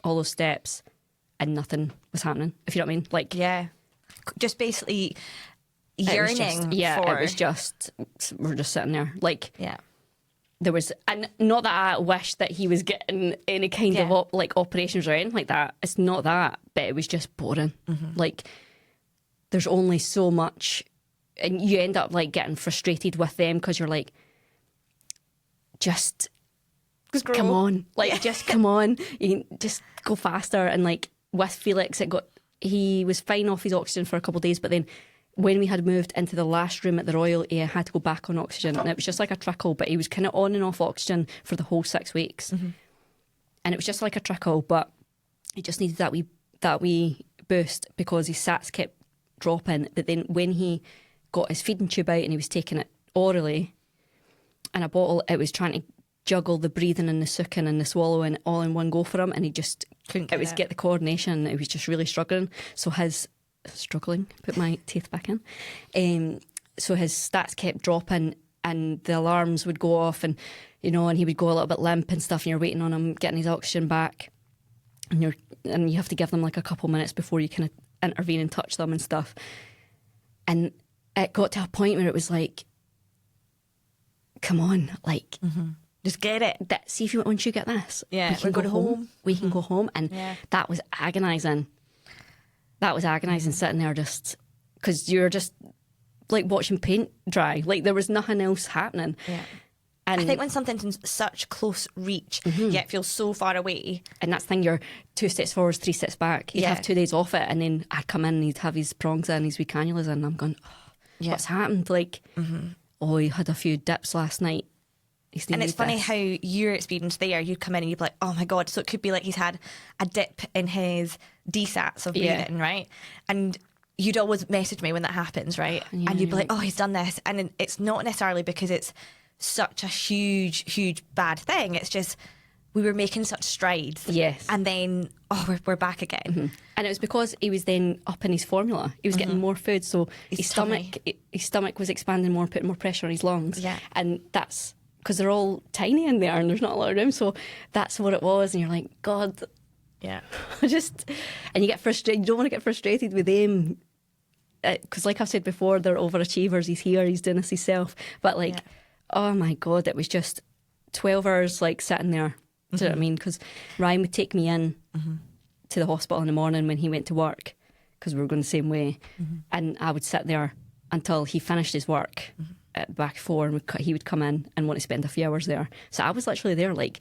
[SPEAKER 1] all those steps, and nothing was happening, if you know what I mean. Like,
[SPEAKER 2] yeah. Just basically yearning for...
[SPEAKER 1] it was just, we're just sitting there. Like,
[SPEAKER 2] Yeah.
[SPEAKER 1] there was, and not that I wish that he was getting any kind of operations or anything like that. It's not that, but it was just boring. Like, there's only so much, and you end up like getting frustrated with them because you're like, just come on, like just come on, you can just go faster. And like with Felix, he was fine off his oxygen for a couple of days, but then when we had moved into the last room at the Royal, he had to go back on oxygen, and it was just like a trickle, but he was kind of on and off oxygen for the whole 6 weeks. And it was just like a trickle, but he just needed that wee boost because his sats kept dropping. But then when he got his feeding tube out and he was taking it orally in a bottle, it was trying to juggle the breathing and the sucking and the swallowing all in one go for him, and he just couldn't get the coordination. He was just really struggling. So put my teeth back in. So his stats kept dropping and the alarms would go off, and and he would go a little bit limp and stuff, and you're waiting on him getting his oxygen back, and you have to give them like a couple minutes before you kind of intervene and touch them and stuff. And it got to a point where it was like, come on, like
[SPEAKER 2] just get it.
[SPEAKER 1] See if once you get this,
[SPEAKER 2] we can go home.
[SPEAKER 1] We can go home. And that was agonising. That was agonising, sitting there just because you're just like watching paint dry. Like there was nothing else happening.
[SPEAKER 2] Yeah.
[SPEAKER 1] And
[SPEAKER 2] I think when something's in such close reach, yet feels so far away.
[SPEAKER 1] And that's the thing, you're 2 steps forward, 3 steps back. He'd have 2 days off it, and then I'd come in and he'd have his prongs in, his wee cannulas in, and I'm going, what's happened? Like, he had a few dips last night.
[SPEAKER 2] And it's funny how your experience there, you'd come in and you'd be like, oh my God. So it could be like he's had a dip in his DSATs of breathing, right? And you'd always message me when that happens, right?
[SPEAKER 1] Yeah,
[SPEAKER 2] and you'd be like, oh, he's done this. And it's not necessarily because it's such a huge bad thing. It's just we were making such strides.
[SPEAKER 1] Yes.
[SPEAKER 2] And then, we're back again.
[SPEAKER 1] And it was because he was then up in his formula. He was getting more food, so his stomach was expanding more, putting more pressure on his lungs.
[SPEAKER 2] Yeah.
[SPEAKER 1] And that's because they're all tiny in there and there's not a lot of room. So that's what it was. And you're like, God.
[SPEAKER 2] Yeah.
[SPEAKER 1] And you get frustrated. You don't want to get frustrated with them. Because like I've said before, they're overachievers. He's here, he's doing this himself. But oh my God, it was just 12 hours like sitting there. Do you know what I mean? Because Ryan would take me in to the hospital in the morning when he went to work, because we were going the same way. And I would sit there until he finished his work at back 4, and he would come in and want to spend a few hours there. So I was literally there like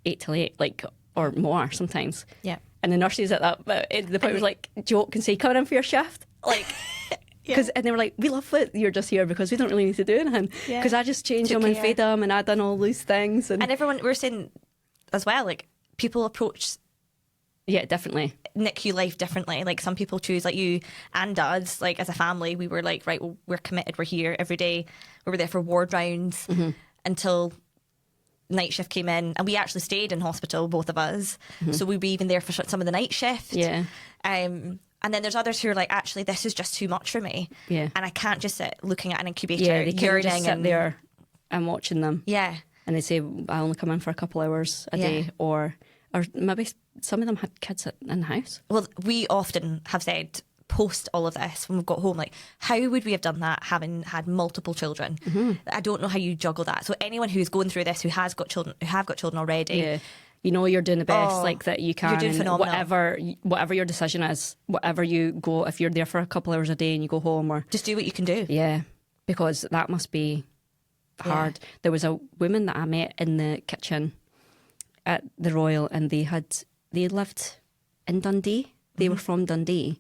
[SPEAKER 1] 8 till 8, like, or more sometimes.
[SPEAKER 2] Yeah.
[SPEAKER 1] And the nurses at the point was like, joke and say, coming in for your shift? Like... And they were like, we love it, you're just here because we don't really need to do anything. Because I just changed them and fed them and I'd done all these things. And
[SPEAKER 2] everyone, we're saying as well, like, people approach
[SPEAKER 1] definitely
[SPEAKER 2] NICU life differently. Like, some people choose, like you and us, like as a family, we were like, right, well, we're committed, we're here every day. We were there for ward rounds until night shift came in, and we actually stayed in hospital, both of us. So we'd be even there for some of the night shift. And then there's others who are like, actually, this is just too much for me.
[SPEAKER 1] Yeah.
[SPEAKER 2] And I can't just sit looking at an incubator.
[SPEAKER 1] Yeah, they can't just sit there and watching them.
[SPEAKER 2] Yeah.
[SPEAKER 1] And they say, I only come in for a couple hours a day. Or maybe some of them had kids in the house.
[SPEAKER 2] Well, we often have said, post all of this, when we've got home, like, how would we have done that having had multiple children? I don't know how you juggle that. So anyone who's going through this, who have got children already...
[SPEAKER 1] you're doing the best like that you can.
[SPEAKER 2] You're doing phenomenal.
[SPEAKER 1] Whatever your decision is, whatever you go, if you're there for a couple hours a day and you go home, or
[SPEAKER 2] just do what you can do.
[SPEAKER 1] Yeah, because that must be hard. There was a woman that I met in the kitchen at the Royal, and they lived in Dundee. They were from Dundee,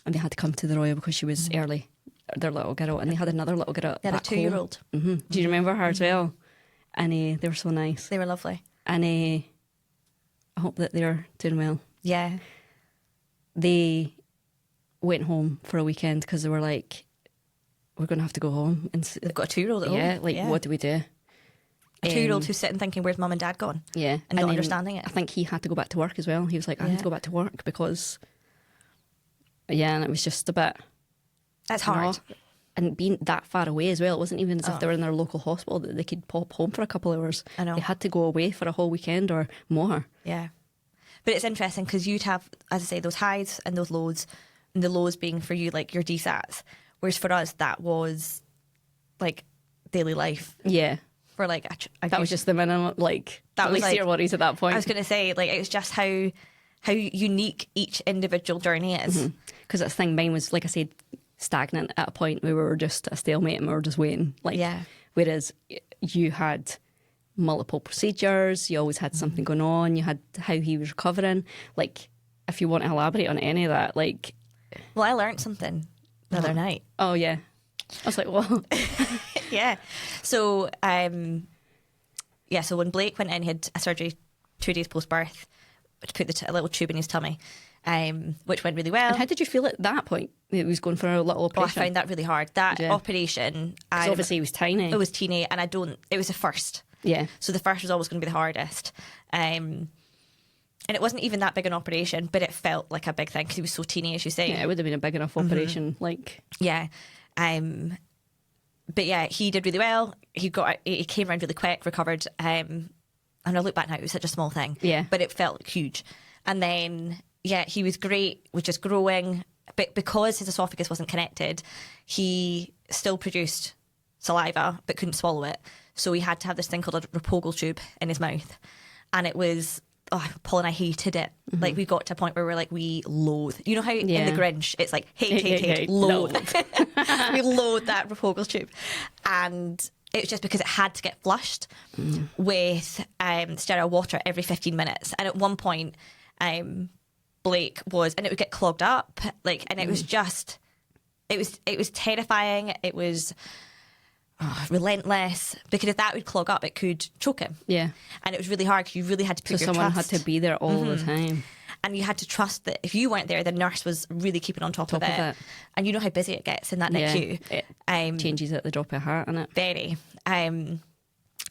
[SPEAKER 1] and they had to come to the Royal because she was early. Their little girl, and they had another little girl.
[SPEAKER 2] They had a 2-year-old.
[SPEAKER 1] Do you remember her as well? And they were so nice.
[SPEAKER 2] They were lovely.
[SPEAKER 1] And I hope that they're doing well.
[SPEAKER 2] Yeah.
[SPEAKER 1] They went home for a weekend because they were like, we're going to have to go home. And
[SPEAKER 2] they've got a 2-year-old at home.
[SPEAKER 1] What do we do?
[SPEAKER 2] A 2-year-old who's sitting thinking, where's mum and dad gone?
[SPEAKER 1] Yeah.
[SPEAKER 2] And not understanding it.
[SPEAKER 1] I think he had to go back to work as well. He was like, I need to go back to work because... Yeah, and it was just a bit...
[SPEAKER 2] That's hard.
[SPEAKER 1] And being that far away as well, it wasn't even as if they were in their local hospital that they could pop home for a couple of hours.
[SPEAKER 2] I know.
[SPEAKER 1] They had to go away for a whole weekend or more.
[SPEAKER 2] Yeah. But it's interesting because you'd have, as I say, those highs and those lows, and the lows being for you like your DSATs, whereas for us that was like daily life.
[SPEAKER 1] Yeah.
[SPEAKER 2] For like
[SPEAKER 1] that was just the minimum, like that was like, your worries at that point.
[SPEAKER 2] I was going to say, like, it's just how unique each individual journey is.
[SPEAKER 1] Because that thing, mine was, like I said, stagnant at a point where we were just a stalemate and we were just waiting. Like, whereas you had multiple procedures, you always had something going on, you had how he was recovering. Like, if you want to elaborate on any of that, like...
[SPEAKER 2] Well, I learned something the other night.
[SPEAKER 1] Oh, yeah. I was like, well.
[SPEAKER 2] Yeah. So, so when Blake went in, he had a surgery 2 days post-birth to put a little tube in his tummy, which went really well.
[SPEAKER 1] And how did you feel at that point? He was going for a little operation.
[SPEAKER 2] Oh, I found that really hard. That operation...
[SPEAKER 1] Because obviously he was tiny.
[SPEAKER 2] It was teeny, and it was the first.
[SPEAKER 1] Yeah.
[SPEAKER 2] So the first was always going to be the hardest. And it wasn't even that big an operation, but it felt like a big thing because he was so teeny, as you say.
[SPEAKER 1] Yeah, it would have been a big enough operation.
[SPEAKER 2] Yeah. But yeah, he did really well. He came around really quick, recovered. And I look back now, it was such a small thing.
[SPEAKER 1] Yeah.
[SPEAKER 2] But it felt huge. And then, he was great, was just growing. But because his esophagus wasn't connected, he still produced saliva but couldn't swallow it. So he had to have this thing called a Rapogel tube in his mouth. And it was... Oh, Paul and I hated it. Mm-hmm. Like, we got to a point where we're like, we loathe. You know how in The Grinch, it's like, hate, loathe. We loathe that Rapogel tube. And it was just because it had to get flushed with sterile water every 15 minutes. And at one point, Blake was, and it would get clogged up. And it was just, it was terrifying. It was... relentless, because if that would clog up, it could choke him.
[SPEAKER 1] Yeah.
[SPEAKER 2] And it was really hard because you really had to put your
[SPEAKER 1] someone
[SPEAKER 2] trust.
[SPEAKER 1] had to be there all the time.
[SPEAKER 2] And you had to trust that if you weren't there, the nurse was really keeping on top of it. And you know how busy it gets in that NICU.
[SPEAKER 1] It changes at the drop of a hat, innit?
[SPEAKER 2] Very.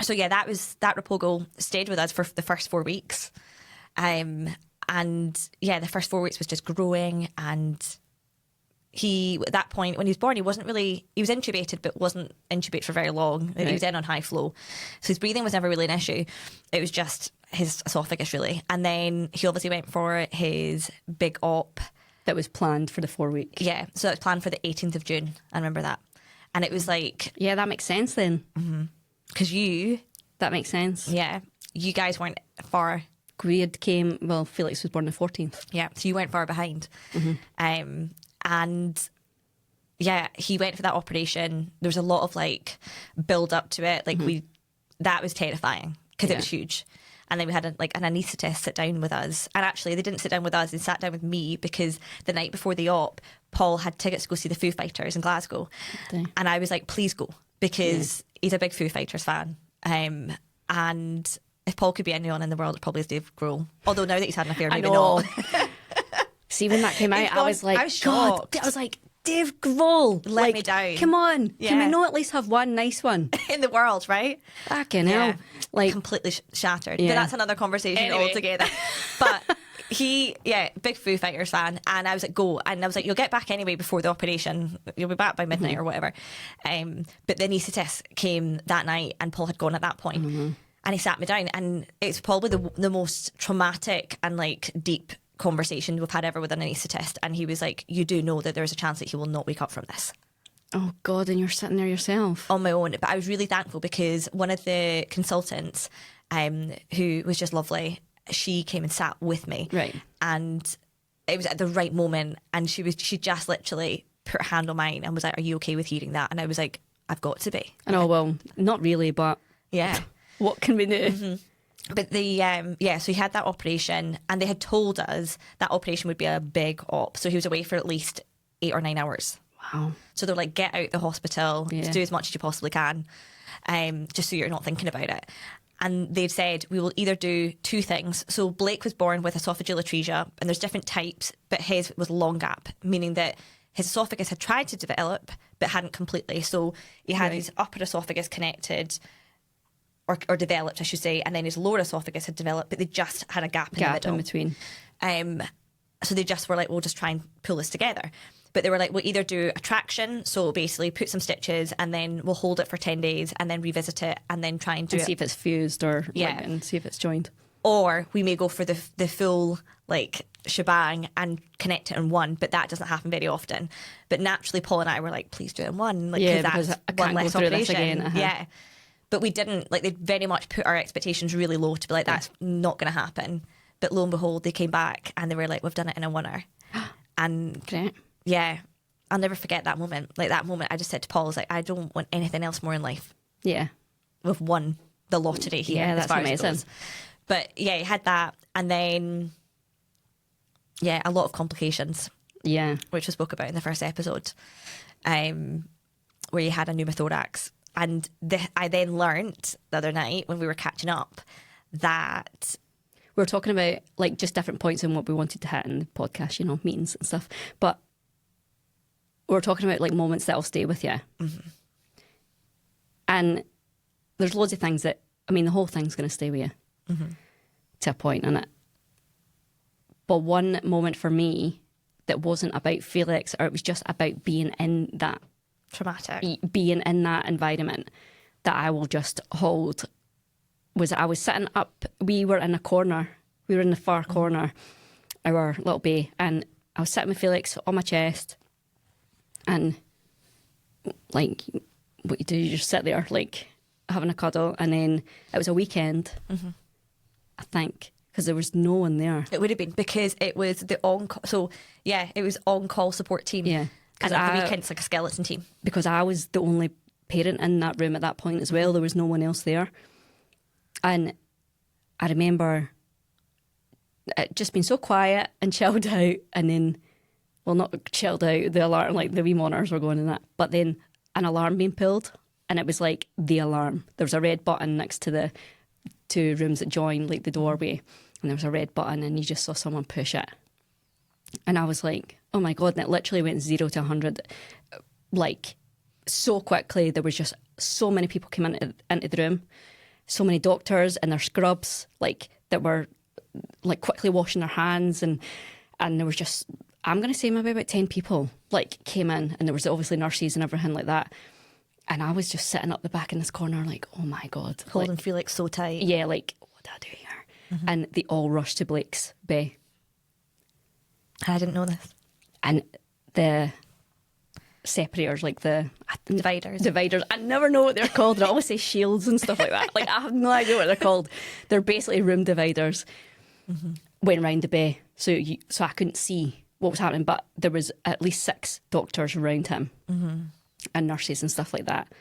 [SPEAKER 2] So yeah, that Rapogel stayed with us for the first 4 weeks. And yeah, the first 4 weeks was just growing, and he, at that point, when he was born, he was intubated, but wasn't intubated for very long. Right. He was in on high flow. So his breathing was never really an issue. It was just his esophagus, really. And then he obviously went for his big op.
[SPEAKER 1] That was planned for the 4 weeks.
[SPEAKER 2] Yeah. So that was planned for the 18th of June. I remember that. And it was like...
[SPEAKER 1] Yeah, that makes sense then.
[SPEAKER 2] Because
[SPEAKER 1] That makes sense.
[SPEAKER 2] Yeah. You guys weren't far...
[SPEAKER 1] Felix was born the 14th.
[SPEAKER 2] Yeah. So you weren't far behind. And yeah, he went for that operation. There was a lot of build up to it. That was terrifying because it was huge. And then we had an anaesthetist sit down with us. And actually, they didn't sit down with us. They sat down with me because the night before the op, Paul had tickets to go see the Foo Fighters in Glasgow. Okay. And I was like, please go, because he's a big Foo Fighters fan. And if Paul could be anyone in the world, it probably is Dave Grohl. Although now that he's had an affair, maybe not.
[SPEAKER 1] See, when that came out, I was like,
[SPEAKER 2] I was shocked.
[SPEAKER 1] God. I was like, Dave Grohl,
[SPEAKER 2] let me down.
[SPEAKER 1] Come on, can we not at least have one nice one
[SPEAKER 2] in the world, right?
[SPEAKER 1] Fucking hell,
[SPEAKER 2] completely shattered. Yeah. But that's another conversation altogether. But big Foo Fighters fan, and I was like, go, and I was like, you'll get back anyway before the operation. You'll be back by midnight or whatever. But the anaesthetist came that night, and Paul had gone at that point, and he sat me down, and it's probably the most traumatic and deep conversation we've had ever with an anaesthetist, and he was like, you do know that there's a chance that he will not wake up from this.
[SPEAKER 1] Oh God, and you're sitting there yourself
[SPEAKER 2] on my own. But I was really thankful because one of the consultants, who was just lovely, she came and sat with me,
[SPEAKER 1] right,
[SPEAKER 2] and it was at the right moment, and she just literally put her hand on mine and was like, are you okay with hearing that? And I was like, I've got to be.
[SPEAKER 1] And well, not really, but
[SPEAKER 2] yeah,
[SPEAKER 1] what can we do?
[SPEAKER 2] But so he had that operation, and they had told us that operation would be a big op. So he was away for at least 8 or 9 hours.
[SPEAKER 1] Wow.
[SPEAKER 2] So they're like, get out the hospital, to do as much as you possibly can, just so you're not thinking about it. And they've said, we will either do 2 things. So Blake was born with esophageal atresia, and there's different types, but his was long gap, meaning that his esophagus had tried to develop, but hadn't completely. So he had his upper esophagus connected, or developed, I should say, and then his lower esophagus had developed, but they just had a gap in the middle.
[SPEAKER 1] In between.
[SPEAKER 2] So they just were like, we'll just try and pull this together. But they were like, we'll either do a traction, so basically put some stitches, and then we'll hold it for 10 days, and then revisit it, and then try and do it.
[SPEAKER 1] See if it's fused and see if it's joined.
[SPEAKER 2] Or we may go for the full shebang and connect it in one, but that doesn't happen very often. But naturally, Paul and I were like, please do it in one.
[SPEAKER 1] Because I can't go through this again.
[SPEAKER 2] Yeah. But we didn't, they very much put our expectations really low to be like, that's not going to happen. But lo and behold, they came back and they were like, we've done it in a oneer. And
[SPEAKER 1] great.
[SPEAKER 2] Yeah, I'll never forget that moment. That moment, I just said to Paul, I was like, I don't want anything else more in life.
[SPEAKER 1] Yeah.
[SPEAKER 2] We've won the lottery here.
[SPEAKER 1] Yeah, that's amazing.
[SPEAKER 2] But yeah, he had that. And then, a lot of complications.
[SPEAKER 1] Yeah.
[SPEAKER 2] which we spoke about in the first episode, where he had a pneumothorax. And I then learnt the other night when we were catching up that
[SPEAKER 1] We were talking about like just different points in what we wanted to hit in the podcast, you know, meetings and stuff. But we were talking about like moments that'll stay with you.
[SPEAKER 2] Mm-hmm.
[SPEAKER 1] And there's loads of things that, I mean, the whole thing's going to stay with you to a point, innit? But one moment for me that wasn't about Felix, or it was just about being in that
[SPEAKER 2] traumatic.
[SPEAKER 1] being in that environment that I will just hold, was I was sitting up, we were in a corner, we were in the far corner, our little bay, and I was sitting with Felix on my chest, and like what you do, you just sit there like having a cuddle. And then it was a weekend, I think, because there was no one there.
[SPEAKER 2] It would have been because it was the on-call. So, yeah, it was on-call support team.
[SPEAKER 1] Yeah.
[SPEAKER 2] Because at the weekend, it's like a skeleton team.
[SPEAKER 1] Because I was the only parent in that room at that point as well. There was no one else there. And I remember it just being so quiet and chilled out. And then, well, not chilled out, the alarm, like the wee monitors were going in that. But then an alarm being pulled. And it was like the alarm. There was a red button next to the two rooms that join, like the doorway. And there was a red button and you just saw someone push it. And I was like, oh my God. And it literally went 0 to 100, like so quickly. There was just so many people came into the room. So many doctors in their scrubs, like that were like quickly washing their hands. And there was just, I'm going to say maybe about 10 people like came in, and there was obviously nurses and everything like that. And I was just sitting up the back in this corner like, oh my God.
[SPEAKER 2] Holding
[SPEAKER 1] like,
[SPEAKER 2] Felix so tight.
[SPEAKER 1] Yeah, like, what do I do here? And they all rushed to Blake's bay.
[SPEAKER 2] I didn't know this.
[SPEAKER 1] And the separators, like the
[SPEAKER 2] Dividers.
[SPEAKER 1] I never know what they're called. I always say shields and stuff like that. Like, I have no idea what they're called. They're basically room dividers. Went round the bay. So I couldn't see what was happening, but there was at least 6 doctors around him. And nurses and stuff like that.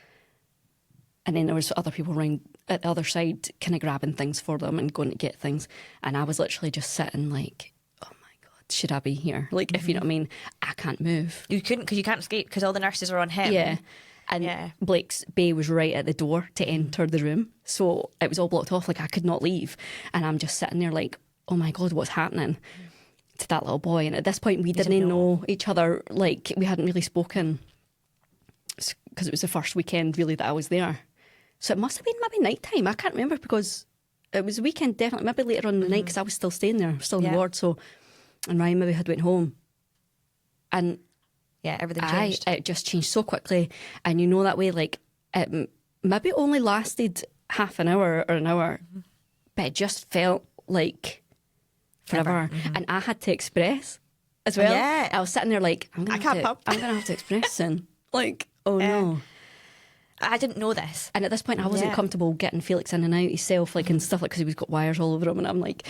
[SPEAKER 1] And then there was other people around at the other side kind of grabbing things for them and going to get things. And I was literally just sitting like, oh my God, should I be here? Like, if you know what I mean, I can't move.
[SPEAKER 2] You couldn't, because you can't escape, because all the nurses are on him.
[SPEAKER 1] Yeah. And Blake's bay was right at the door to enter the room. So it was all blocked off, like I could not leave. And I'm just sitting there like, oh my God, what's happening to that little boy? And at this point, we didn't know each other. Like, we hadn't really spoken, because it was the first weekend really that I was there. So it must have been maybe night time. I can't remember, because it was a weekend, definitely, maybe later on in the night, because I was still staying there, still in the ward. So, and Ryan maybe had went home. And
[SPEAKER 2] yeah, everything changed.
[SPEAKER 1] It just changed so quickly. And you know that way, like, it maybe only lasted half an hour or an hour, but it just felt like forever. And I had to express as well.
[SPEAKER 2] Yeah.
[SPEAKER 1] I was sitting there like, I'm going to have to express soon. Like, oh no.
[SPEAKER 2] I didn't know this.
[SPEAKER 1] And at this point, I wasn't comfortable getting Felix in and out himself, like, and stuff, like, because he was got wires all over him. And I'm like,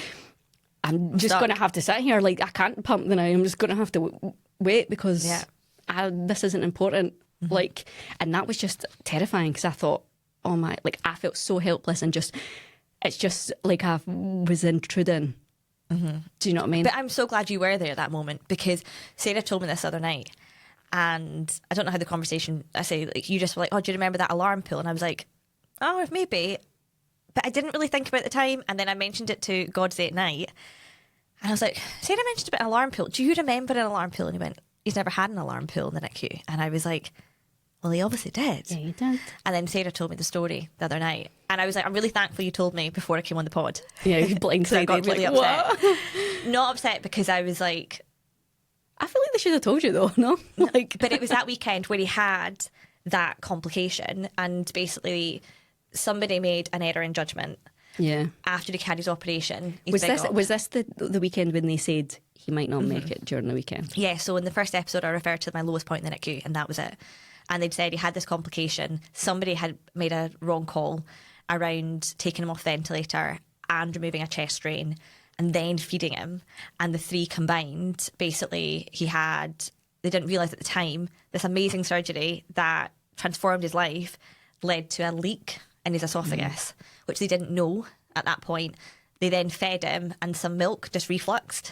[SPEAKER 1] I'm just going to have to sit here. Like, I can't pump the now. I'm just going to have to wait, because this isn't important. Like, and that was just terrifying, because I thought, oh my, like, I felt so helpless, and just, it's just like I was intruding. Do you know what I mean?
[SPEAKER 2] But I'm so glad you were there at that moment, because Sarah told me this other night. And I don't know how the conversation, I say, like, you just were like, oh, do you remember that alarm pull? And I was like, oh, maybe. But I didn't really think about it at the time. And then I mentioned it to God's Day at night. And I was like, Sarah mentioned about an alarm pull. Do you remember an alarm pull? And he went, he's never had an alarm pull in the NICU. And I was like, well, he obviously did.
[SPEAKER 1] Yeah, he did.
[SPEAKER 2] And then Sarah told me the story the other night. And I was like, I'm really thankful you told me before I came on the pod.
[SPEAKER 1] Yeah, you blindsided.
[SPEAKER 2] I got really
[SPEAKER 1] like,
[SPEAKER 2] upset. Not upset, because I was like,
[SPEAKER 1] I feel like they should have told you though, no? Like,
[SPEAKER 2] but it was that weekend where he had that complication, and basically somebody made an error in judgment.
[SPEAKER 1] Yeah.
[SPEAKER 2] After he had his operation.
[SPEAKER 1] Was this the weekend when they said he might not make it during the weekend?
[SPEAKER 2] Yeah, so in the first episode I referred to my lowest point in the NICU, and that was it. And they'd said he had this complication. Somebody had made a wrong call around taking him off the ventilator and removing a chest drain and then feeding him. And the 3 combined, basically, they didn't realise at the time, this amazing surgery that transformed his life led to a leak in his esophagus, which they didn't know at that point. They then fed him, and some milk just refluxed,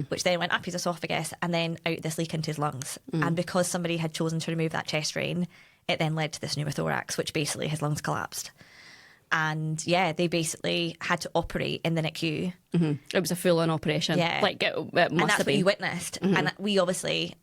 [SPEAKER 2] which then went up his esophagus and then out this leak into his lungs. And because somebody had chosen to remove that chest drain, it then led to this pneumothorax, which basically his lungs collapsed. And yeah, they basically had to operate in the NICU.
[SPEAKER 1] It was a full-on operation.
[SPEAKER 2] Yeah.
[SPEAKER 1] Like it must
[SPEAKER 2] And that's
[SPEAKER 1] have
[SPEAKER 2] what
[SPEAKER 1] been.
[SPEAKER 2] you witnessed. And we obviously,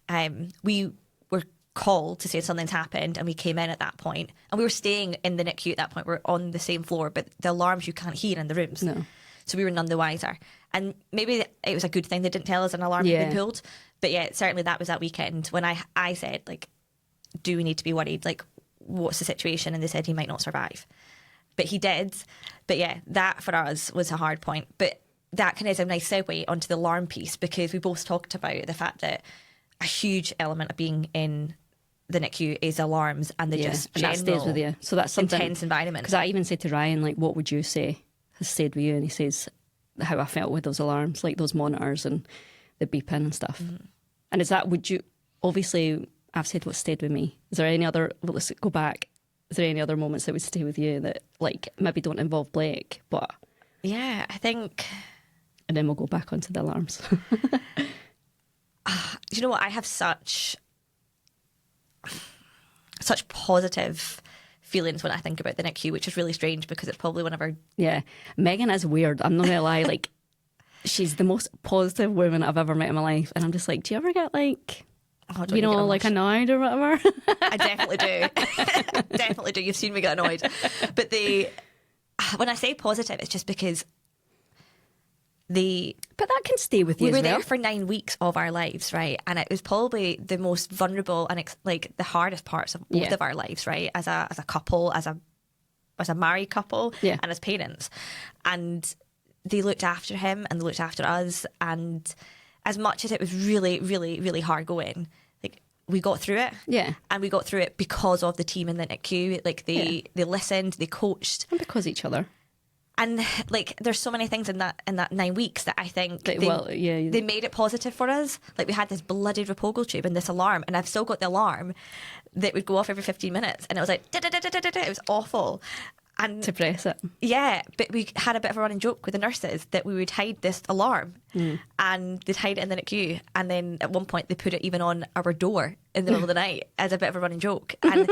[SPEAKER 2] we were called to say something's happened, and we came in at that point. And we were staying in the NICU at that point. We're on the same floor, but the alarms you can't hear in the rooms.
[SPEAKER 1] No.
[SPEAKER 2] So we were none the wiser. And maybe it was a good thing they didn't tell us an alarm had been pulled. But yeah, certainly that was that weekend when I said, like, do we need to be worried? Like, what's the situation? And they said he might not survive. But he did. But yeah, that for us was a hard point. But that kind of is a nice segue onto the alarm piece, because we both talked about the fact that a huge element of being in the NICU is alarms and the just
[SPEAKER 1] and that
[SPEAKER 2] general
[SPEAKER 1] stays with you. So that's something
[SPEAKER 2] intense environment.
[SPEAKER 1] Because I even said to Ryan, like, what would you say has stayed with you? And he says how I felt with those alarms, like those monitors and the beeping and stuff. And is that, would you, obviously I've said what stayed with me. Is there any other, well, let's go back. Is there any other moments that would stay with you that, like, maybe don't involve Blake, but...
[SPEAKER 2] Yeah, I think...
[SPEAKER 1] And then we'll go back onto the alarms.
[SPEAKER 2] Do you know what? I have such positive feelings when I think about the NICU, which is really strange because it's probably one of our...
[SPEAKER 1] Yeah. Meghan is weird. I'm not going to lie. Like, she's the most positive woman I've ever met in my life. And I'm just like, do you ever get, like...
[SPEAKER 2] Oh,
[SPEAKER 1] you know, like annoyed or whatever?
[SPEAKER 2] I definitely do. Definitely do. You've seen me get annoyed. But when I say positive, it's just because
[SPEAKER 1] But that can stay with you
[SPEAKER 2] we
[SPEAKER 1] as
[SPEAKER 2] were
[SPEAKER 1] well.
[SPEAKER 2] there for 9 weeks of our lives, right? And it was probably the most vulnerable and like the hardest parts of both of our lives, right? As a couple, as a married couple, and as parents. And they looked after him and they looked after us. And as much as it was really, really, really hard going, like, we got through it.
[SPEAKER 1] Yeah.
[SPEAKER 2] And we got through it because of the team in the NICU. Like, they listened, they coached.
[SPEAKER 1] And because each other.
[SPEAKER 2] And like, there's so many things in that 9 weeks that I think they made it positive for us. Like, we had this bloody Repogel tube and this alarm, and I've still got the alarm that would go off every 15 minutes, and it was like da-da-da-da-da-da. It was awful. And
[SPEAKER 1] to press it.
[SPEAKER 2] Yeah, but we had a bit of a running joke with the nurses that we would hide this alarm, and they'd hide it in the NICU, and then at one point they put it even on our door in the middle of the night as a bit of a running joke. And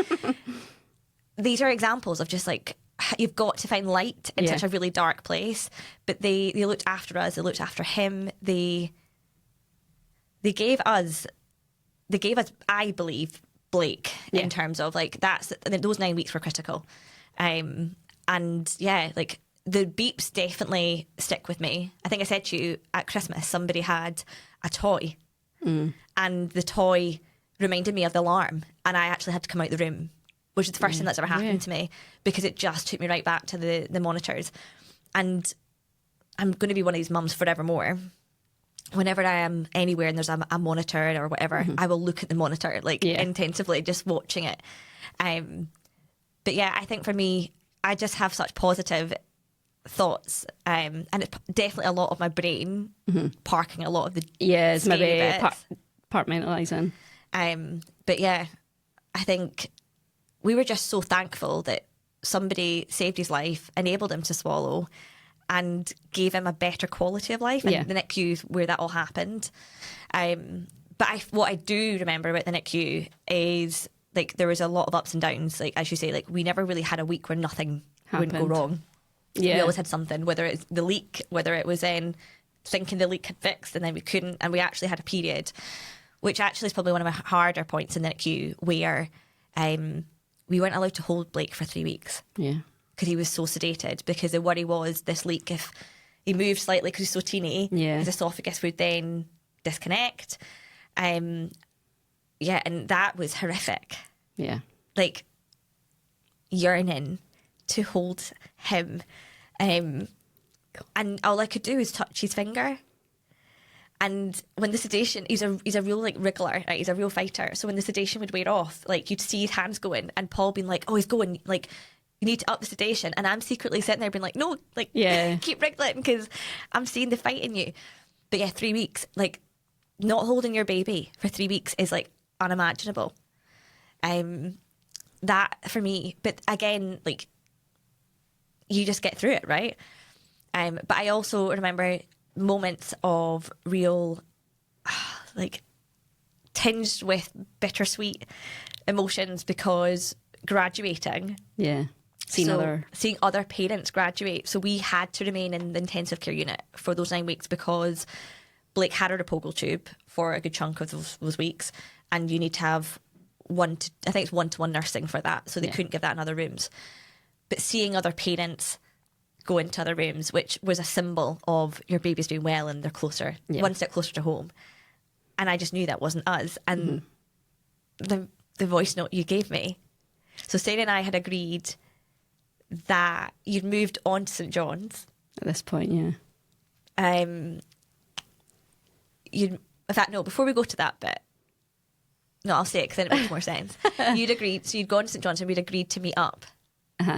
[SPEAKER 2] these are examples of just like, you've got to find light in such a really dark place. But they looked after us, they looked after him, they gave us, I believe, Blake, in terms of like, those 9 weeks were critical. And yeah, like, the beeps definitely stick with me. I think I said to you at Christmas, somebody had a toy, and the toy reminded me of the alarm, and I actually had to come out the room, which is the first thing that's ever happened to me, because it just took me right back to the monitors. And I'm going to be one of these mums forevermore. Whenever I am anywhere and there's a monitor or whatever, I will look at the monitor, like, intensively, just watching it. But yeah, I think for me, I just have such positive thoughts, and it's definitely a lot of my brain parking a lot of the
[SPEAKER 1] it's maybe
[SPEAKER 2] bits.
[SPEAKER 1] Compartmentalising.
[SPEAKER 2] But yeah, I think we were just so thankful that somebody saved his life, enabled him to swallow, and gave him a better quality of life. And the NICU where that all happened. But what I do remember about the NICU is, like, there was a lot of ups and downs. Like, as you say, like, we never really had a week where nothing wouldn't go wrong. We always had something, whether it's the leak, whether it was then thinking the leak had fixed and then we couldn't, and we actually had a period, which actually is probably one of my harder points in the NICU, where we weren't allowed to hold Blake for 3 weeks. Yeah. Because he was so sedated, because the worry was this leak, if he moved slightly because he's so teeny, his esophagus would then disconnect. Yeah, and that was horrific. Yeah. Like, yearning to hold him. And all I could do was touch his finger. And when the sedation, he's a real, like, wriggler, right? He's a real fighter. So when the sedation would wear off, like, you'd see his hands going, and Paul being like, oh, he's going, like, you need to up the sedation. And I'm secretly sitting there being like, no, like, keep wriggling, because I'm seeing the fight in you. But yeah, 3 weeks, like, not holding your baby for 3 weeks is, like, unimaginable. That for me, but again, like, you just get through it, right? But I also remember moments of real, like, tinged with bittersweet emotions because graduating.
[SPEAKER 1] Yeah. Seeing
[SPEAKER 2] other parents graduate. So we had to remain in the intensive care unit for those 9 weeks because Blake had a Rapogel tube for a good chunk of those weeks, and you need to have I think it's 1-to-1 nursing for that, so they couldn't give that in other rooms. But seeing other parents go into other rooms, which was a symbol of your baby's doing well and they're closer, one step closer to home. And I just knew that wasn't us. And the voice note you gave me. So Sarah and I had agreed that you'd moved on to St John's.
[SPEAKER 1] At this point, yeah.
[SPEAKER 2] In fact, no, before we go to that bit, no, I'll say it because then it makes more sense. You'd agreed, so you'd gone to St John's and we'd agreed to meet up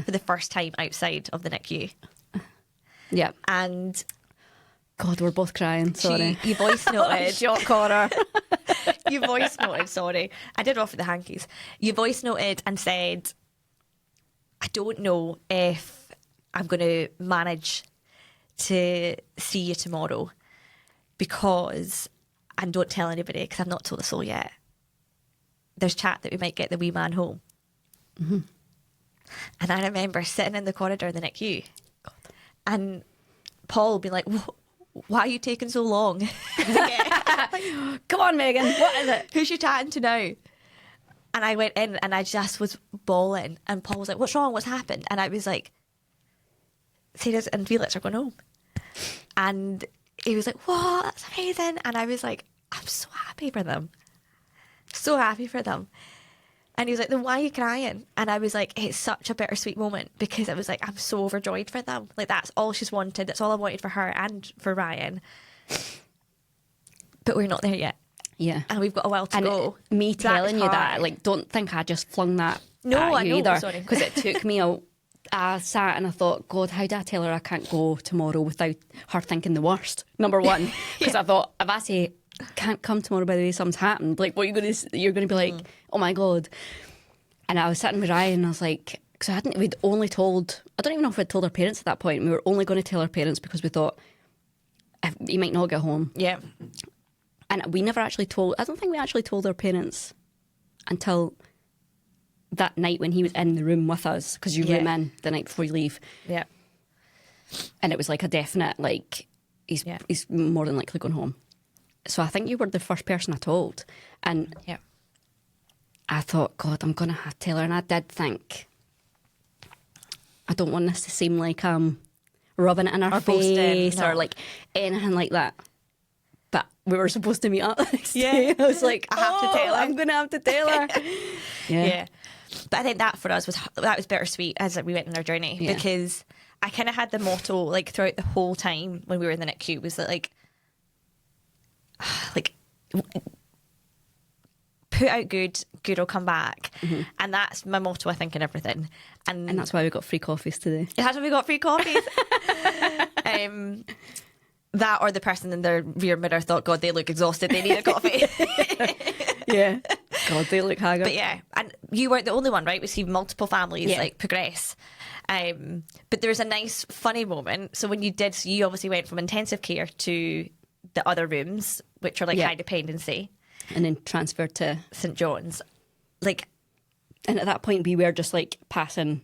[SPEAKER 2] for the first time outside of the NICU.
[SPEAKER 1] Yeah.
[SPEAKER 2] And
[SPEAKER 1] God, we're both crying, sorry.
[SPEAKER 2] You voice noted.
[SPEAKER 1] Shock horror.
[SPEAKER 2] You voice noted, sorry. I did offer the hankies. You voice noted and said, I don't know if I'm going to manage to see you tomorrow because, and don't tell anybody because I've not told a soul yet, there's chat that we might get the wee man home. Mm-hmm. And I remember sitting in the corridor in the NICU and Paul being like, why are you taking so long?
[SPEAKER 1] Come on, Megan, what is it?
[SPEAKER 2] Who's you chatting to now? And I went in and I just was bawling. And Paul was like, what's wrong? What's happened? And I was like, Sarah and Felix are going home. And he was like, whoa, that's amazing. And I was like, I'm so happy for them. So happy for them. And he was like, then why are you crying? And I was like, it's such a bittersweet moment because I was like, I'm so overjoyed for them. Like, that's all she's wanted. That's all I wanted for her and for Ryan. But we're not there yet.
[SPEAKER 1] Yeah.
[SPEAKER 2] And we've got a while to go.
[SPEAKER 1] Me telling you that, like, don't think I just flung that at you either.
[SPEAKER 2] Sorry.
[SPEAKER 1] Because it took me I sat and I thought, God, how do I tell her I can't go tomorrow without her thinking the worst? Number one. Because I thought, if I say, can't come tomorrow, by the way, something's happened, like, what are you going to, you're going to be like, oh my God. And I was sitting with Ryan and I was like, because we'd only told, I don't even know if we'd told our parents at that point. We were only going to tell our parents because we thought, he might not get home.
[SPEAKER 2] Yeah.
[SPEAKER 1] And we never actually told, I don't think we actually told our parents until that night when he was in the room with us, because you room in the night before you leave.
[SPEAKER 2] Yeah.
[SPEAKER 1] And it was like a definite, like, he's more than likely going home. So I think you were the first person I told. And I thought, God, I'm going to have to tell her. And I did think, I don't want this to seem like I'm rubbing it in her face or like anything like that. But we were supposed to meet up the next day. I was like, I have to tell her. I'm going to have to tell her.
[SPEAKER 2] Yeah. But I think that for us was bittersweet as we went on our journey because I kind of had the motto like throughout the whole time when we were in the NICU was that like put out good will come back. Mm-hmm. And that's my motto, I think, in everything. And
[SPEAKER 1] that's why we got free coffees today.
[SPEAKER 2] That's why we got free coffees. That or the person in their rear mirror thought, God, they look exhausted, they need a coffee.
[SPEAKER 1] Yeah. God, they look haggard.
[SPEAKER 2] But yeah, and you weren't the only one, right? We see multiple families like progress. But there was a nice, funny moment. So when you obviously went from intensive care to the other rooms, which are like high dependency.
[SPEAKER 1] And then transferred to
[SPEAKER 2] St John's. Like,
[SPEAKER 1] and at that point we were just like passing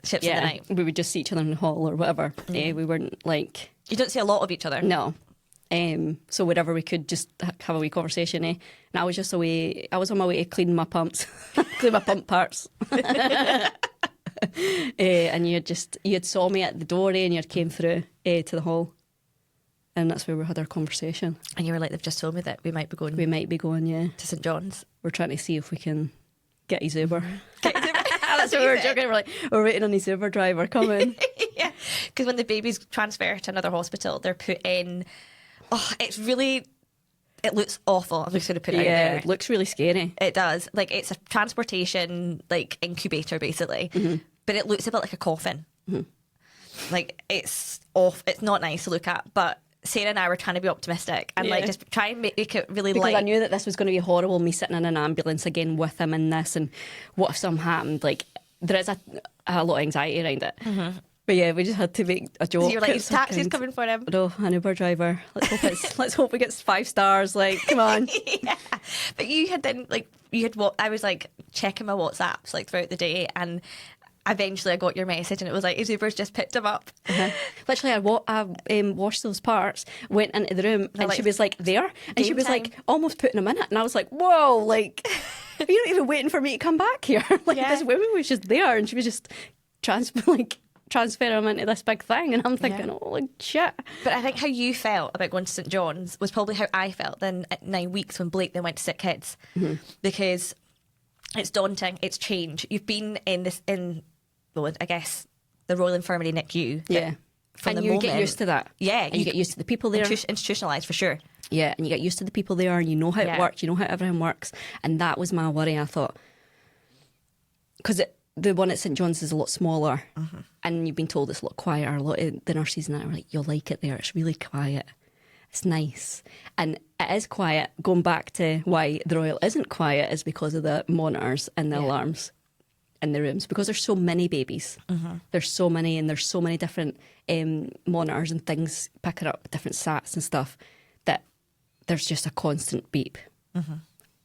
[SPEAKER 2] ships in the night.
[SPEAKER 1] We would just see each other in the hall or whatever. We weren't like...
[SPEAKER 2] You don't see a lot of each other.
[SPEAKER 1] No. So whenever we could just have a wee conversation, And I was just away, I was on my way to clean my pumps, clean my pump parts. And you had saw me at the door and you came through to the hall. And that's where we had our conversation.
[SPEAKER 2] And you were like, they've just told me that we might be going.
[SPEAKER 1] To
[SPEAKER 2] St John's.
[SPEAKER 1] We're trying to see if we can get his Uber. That's what we were joking. We're waiting on his Uber driver coming.
[SPEAKER 2] Yeah, because when the babies transfer to another hospital, they're put in. Oh, it looks awful. I'm just going to put it out there.
[SPEAKER 1] It looks really scary.
[SPEAKER 2] It does. Like, it's a transportation, like, incubator, basically. Mm-hmm. But it looks a bit like a coffin. Mm-hmm. Like, it's off. It's not nice to look at, but Sarah and I were trying to be optimistic and like just try and make it really
[SPEAKER 1] because
[SPEAKER 2] light.
[SPEAKER 1] I knew that this was going to be horrible, me sitting in an ambulance again with him in this, and what if something happened? Like, there is a lot of anxiety around it. Mm-hmm. But yeah, we just had to make a joke.
[SPEAKER 2] So you're like, his
[SPEAKER 1] It's
[SPEAKER 2] taxi's
[SPEAKER 1] fucking-
[SPEAKER 2] coming for him.
[SPEAKER 1] No, an Uber driver. Let's hope it gets 5 stars. Like, come on.
[SPEAKER 2] Yeah. But you had then, like, I was like checking my WhatsApps like throughout the day, and eventually I got your message and it was like, his Uber's just picked him up.
[SPEAKER 1] Literally, I washed those parts, went into the room, and
[SPEAKER 2] like,
[SPEAKER 1] she was like, there. And she
[SPEAKER 2] game
[SPEAKER 1] was
[SPEAKER 2] time.
[SPEAKER 1] like, almost putting him in it. And I was like, whoa, like, you're not even waiting for me to come back here. Like,
[SPEAKER 2] Yeah.
[SPEAKER 1] this woman was just there and she was just transfer him into this big thing. And I'm thinking,
[SPEAKER 2] Yeah.
[SPEAKER 1] oh, like, shit.
[SPEAKER 2] But I think how you felt about going to St John's was probably how I felt then at 9 weeks when Blake then went to Sick Kids. Because it's daunting, it's change. You've been well, I guess, the Royal Infirmary NICU.
[SPEAKER 1] Yeah.
[SPEAKER 2] From
[SPEAKER 1] And
[SPEAKER 2] the
[SPEAKER 1] you
[SPEAKER 2] moment,
[SPEAKER 1] get used to that.
[SPEAKER 2] Yeah.
[SPEAKER 1] And you get used to the people there.
[SPEAKER 2] Institutionalised for sure.
[SPEAKER 1] Yeah, and you get used to the people there and you know how it
[SPEAKER 2] Yeah.
[SPEAKER 1] works, you know how everything works. And that was my worry. I thought, because the one at St John's is a lot smaller and you've been told it's a lot quieter. A lot of the nurses and that are like, you'll like it there. It's really quiet. It's nice. And it is quiet. Going back to why the Royal isn't quiet is because of the monitors and the alarms in the rooms, because there's so many babies. There's so many, and there's so many different monitors and things picking up different sats and stuff that there's just a constant beep,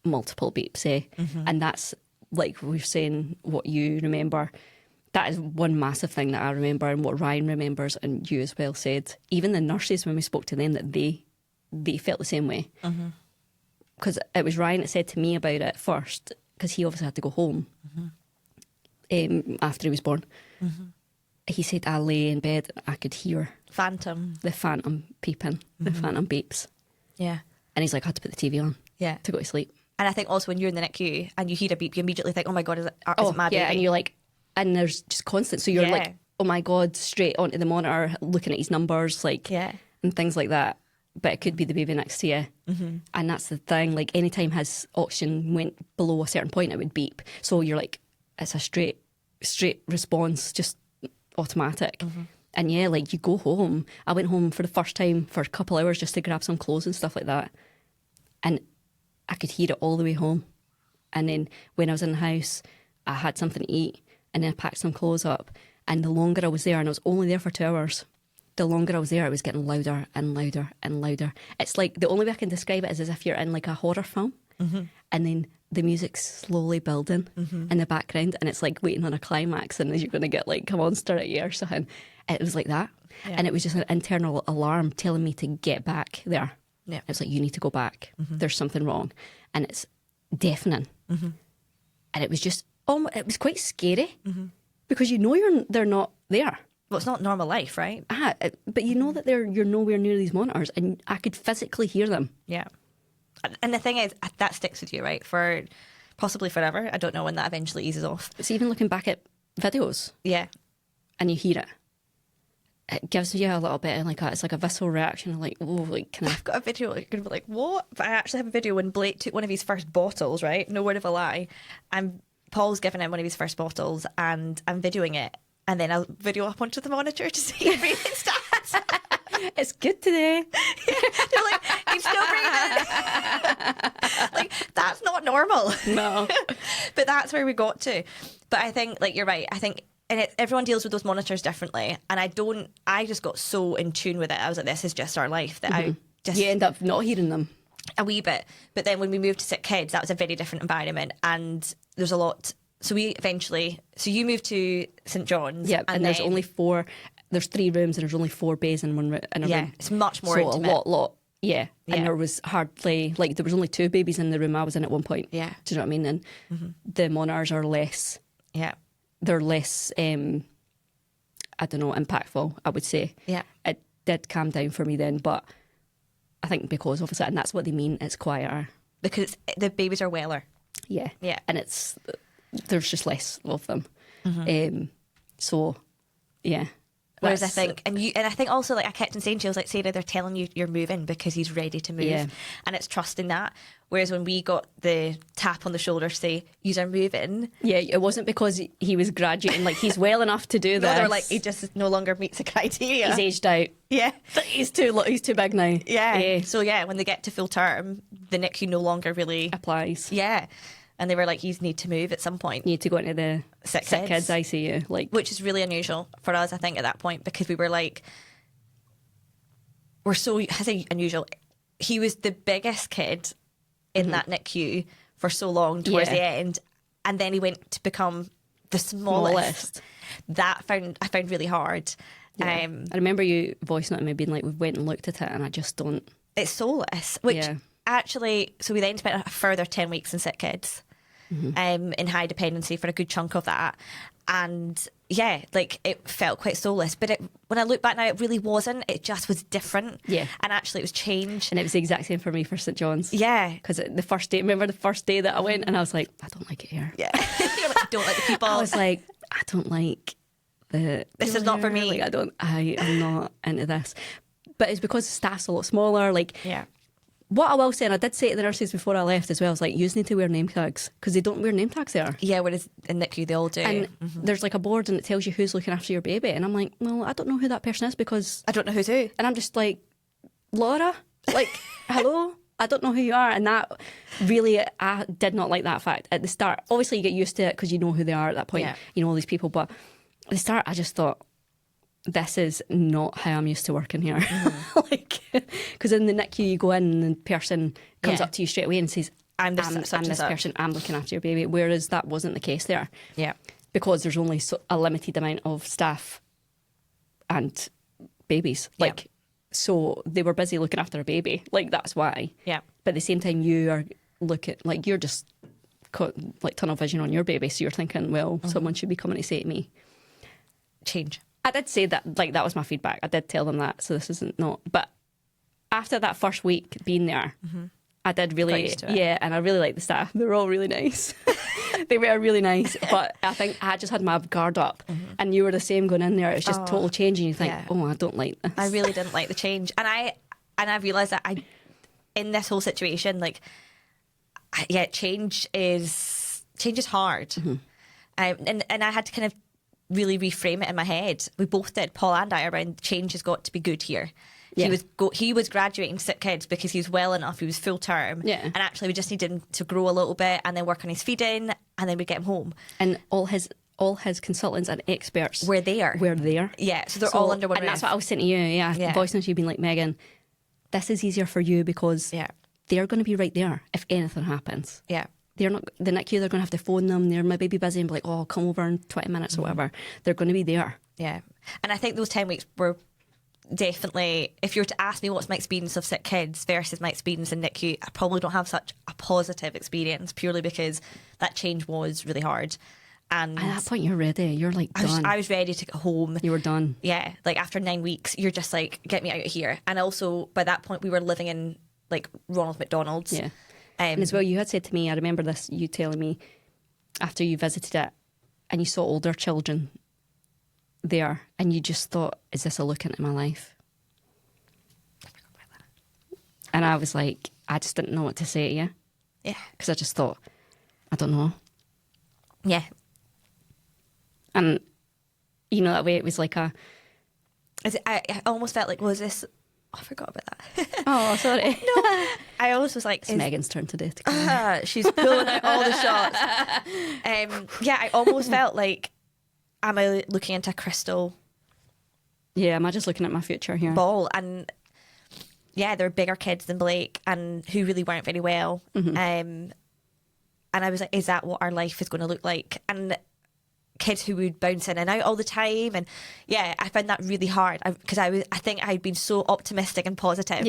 [SPEAKER 1] multiple beeps, and that's like we were saying, what you remember. That is one massive thing that I remember, and what Ryan remembers, and you as well said. Even the nurses, when we spoke to them, that they felt the same way. Because it was Ryan that said to me about it first, because he obviously had to go home after he was born. He said, I lay in bed and I could hear
[SPEAKER 2] Phantom.
[SPEAKER 1] the phantom peeping, the phantom beeps.
[SPEAKER 2] Yeah.
[SPEAKER 1] And he's like, I had to put the TV on
[SPEAKER 2] Yeah.
[SPEAKER 1] to go to sleep.
[SPEAKER 2] And I think also when you're in the NICU and you hear a beep, you immediately think, oh my God, is it my baby?
[SPEAKER 1] yeah, and you're like, and there's just constant. So you're
[SPEAKER 2] Yeah.
[SPEAKER 1] like, oh my God, straight onto the monitor, looking at his numbers, like,
[SPEAKER 2] Yeah.
[SPEAKER 1] and things like that. But it could be the baby next to you. And that's the thing. Like, anytime his oxygen went below a certain point, it would beep. So you're like, it's a straight response, just automatic. And yeah, like, you go home. I went home for the first time for a couple hours just to grab some clothes and stuff like that. And I could hear it all the way home. And then when I was in the house, I had something to eat, and then I packed some clothes up. And the longer I was there, and I was only there for 2 hours, the longer I was there, it was getting louder and louder and louder. It's like, the only way I can describe it is as if you're in like a horror film, and then the music's slowly building in the background, and it's like waiting on a climax, and you're going to get like a monster at you or something. It was like that.
[SPEAKER 2] Yeah.
[SPEAKER 1] And it was just an internal alarm telling me to get back there.
[SPEAKER 2] Yeah.
[SPEAKER 1] It's like, you need to go back. There's something wrong. And it's deafening. And it was just, it was quite scary, because you know they're not there.
[SPEAKER 2] Well, it's not normal life, right?
[SPEAKER 1] But you know that you're nowhere near these monitors, and I could physically hear them.
[SPEAKER 2] Yeah. And the thing is, that sticks with you, right? For possibly forever. I don't know when that eventually eases off.
[SPEAKER 1] It's even looking back at videos
[SPEAKER 2] Yeah.
[SPEAKER 1] and you hear it. It gives you a little bit of like it's like a visceral reaction, like, oh, like, can I?
[SPEAKER 2] I've got a video, you're going to be like, what? But I actually have a video when Blake took one of his first bottles, right? No word of a lie. And Paul's giving him one of his first bottles, and I'm videoing it. And then I'll video up onto the monitor to see if breathing stats.
[SPEAKER 1] It's good today.
[SPEAKER 2] They're like, he's still breathing. Like, that's not normal.
[SPEAKER 1] No.
[SPEAKER 2] But that's where we got to. But I think, like, you're right. I think everyone deals with those monitors differently. And I just got so in tune with it. I was like, this is just our life, that I just...
[SPEAKER 1] You end up not hearing them.
[SPEAKER 2] A wee bit. But then when we moved to Sick Kids, that was a very different environment. And there's a lot... So you moved to St John's.
[SPEAKER 1] Yeah, and there's only 4... There's 3 rooms and there's only 4 bays in a room.
[SPEAKER 2] Yeah, it's much more
[SPEAKER 1] so
[SPEAKER 2] intimate.
[SPEAKER 1] a lot. Yeah.
[SPEAKER 2] Yeah.
[SPEAKER 1] And there was hardly... Like, there was only 2 babies in the room I was in at one point.
[SPEAKER 2] Yeah.
[SPEAKER 1] Do you know what I mean? And the monitors are less...
[SPEAKER 2] Yeah.
[SPEAKER 1] They're less, I don't know, impactful, I would say.
[SPEAKER 2] Yeah.
[SPEAKER 1] It did calm down for me then, but I think because of that, and that's what they mean, it's quieter.
[SPEAKER 2] Because the babies are weller.
[SPEAKER 1] Yeah.
[SPEAKER 2] Yeah.
[SPEAKER 1] And there's just less of them. So, yeah.
[SPEAKER 2] Whereas I think, and I think also, like, I kept on saying to you, I was like, Sarah, they're telling you you're moving because he's ready to move.
[SPEAKER 1] Yeah.
[SPEAKER 2] And it's trusting that. Whereas when we got the tap on the shoulder to say, you are moving.
[SPEAKER 1] Yeah, it wasn't because he was graduating, like, he's well enough to do
[SPEAKER 2] No,
[SPEAKER 1] this.
[SPEAKER 2] they're like, he just no longer meets the criteria.
[SPEAKER 1] He's aged out.
[SPEAKER 2] Yeah.
[SPEAKER 1] He's too big now.
[SPEAKER 2] Yeah. So, yeah, when they get to full term, the NICU no longer really
[SPEAKER 1] Applies.
[SPEAKER 2] Yeah. and they were like, you need to move at some point.
[SPEAKER 1] You need to go into the
[SPEAKER 2] Sick
[SPEAKER 1] sick
[SPEAKER 2] kids.
[SPEAKER 1] kids ICU. Like,
[SPEAKER 2] Which is really unusual for us, I think, at that point, because we were like, I say unusual. He was the biggest kid in that NICU for so long towards the end, and then he went to become the smallest. That I found really hard.
[SPEAKER 1] Yeah. I remember you voice noting me being like, we went and looked at it and I just don't.
[SPEAKER 2] It's soulless, which actually, so we then spent a further 10 weeks in sick kids in high dependency for a good chunk of that. And yeah, like it felt quite soulless. But when I look back now, it really wasn't. It just was different.
[SPEAKER 1] Yeah.
[SPEAKER 2] And actually it was changed.
[SPEAKER 1] And it was the exact same for me for St. John's.
[SPEAKER 2] Yeah.
[SPEAKER 1] Because remember the first day that I went and I was like, I don't like it here.
[SPEAKER 2] Yeah. You're like, I don't like the people.
[SPEAKER 1] I was like, I don't like
[SPEAKER 2] this is not for me.
[SPEAKER 1] Like, I'm not into this. But it's because the staff's a lot smaller. Like, what I will say, and I did say to the nurses before I left as well, I was like, you need to wear name tags because they don't wear name tags there.
[SPEAKER 2] Yeah, whereas in NICU they all do.
[SPEAKER 1] And there's like a board and it tells you who's looking after your baby. And I'm like, well, I don't know who that person is because
[SPEAKER 2] I don't know who's who.
[SPEAKER 1] And I'm just like, Laura, like, hello? I don't know who you are. And that really, I did not like that fact at the start. Obviously, you get used to it because you know who they are at that point. You know all these people. But at the start, I just thought, this is not how I'm used to working here. Like, because in the NICU, you go in and the person comes up to you straight away and says, I'm this person, I'm looking after your baby. Whereas that wasn't the case there. Yeah. Because there's only a limited amount of staff and babies. Like, so they were busy looking after a baby. Like, that's why. Yeah. But at the same time, you are you're just like tunnel vision on your baby. So you're thinking, well, someone should be coming to say to me, change. I did say that, like, that was my feedback. I did tell them that, so this isn't not. But after that first week being there, I did really, and I really liked the staff. They were all really nice. They were really nice, but I think I just had my guard up, and you were the same going in there. It was just total change, and you think, oh, I don't like this.
[SPEAKER 2] I really didn't like the change, and I realised that in this whole situation, like, change is hard, and I had to kind of really reframe it in my head. We both did, Paul and I, around change has got to be good here. Yeah. He was graduating sick kids because he was well enough, he was full term, and actually we just needed him to grow a little bit and then work on his feeding, and then we'd get him home. And all his consultants and experts were there. Yeah, so they're all under one roof. And that's what I was saying to you, voice notes, you've been like, Megan, this is easier for you because they're going to be right there if anything happens. Yeah. They're not, the NICU, they're going to have to phone them. They're maybe be busy and be like, oh, come over in 20 minutes or whatever. They're going to be there. Yeah. And I think those 10 weeks were definitely, if you were to ask me what's my experience of sick kids versus my experience in NICU, I probably don't have such a positive experience purely because that change was really hard. And at that point, you're ready. You're like done. I was ready to go home. You were done. Yeah. Like after 9 weeks, you're just like, get me out of here. And also, by that point, we were living in like Ronald McDonald's. Yeah. And as well, you had said to me, I remember this, you telling me after you visited it and you saw older children there and you just thought, is this a look into my life? I forgot about that. And I was like, I just didn't know what to say to you. Yeah. Because I just thought, I don't know. Yeah. And, you know, that way it was like I almost felt like, was this... I forgot about that. Oh, sorry. No, I always was like... It's Megan's turn today to come. She's pulling out all the shots. I almost felt like, am I looking into a crystal... Yeah, am I just looking at my future here? Ball. And they're bigger kids than Blake and who really weren't very well. And I was like, is that what our life is going to look like? And kids who would bounce in and out all the time, and I found that really hard because I think I'd been so optimistic and positive,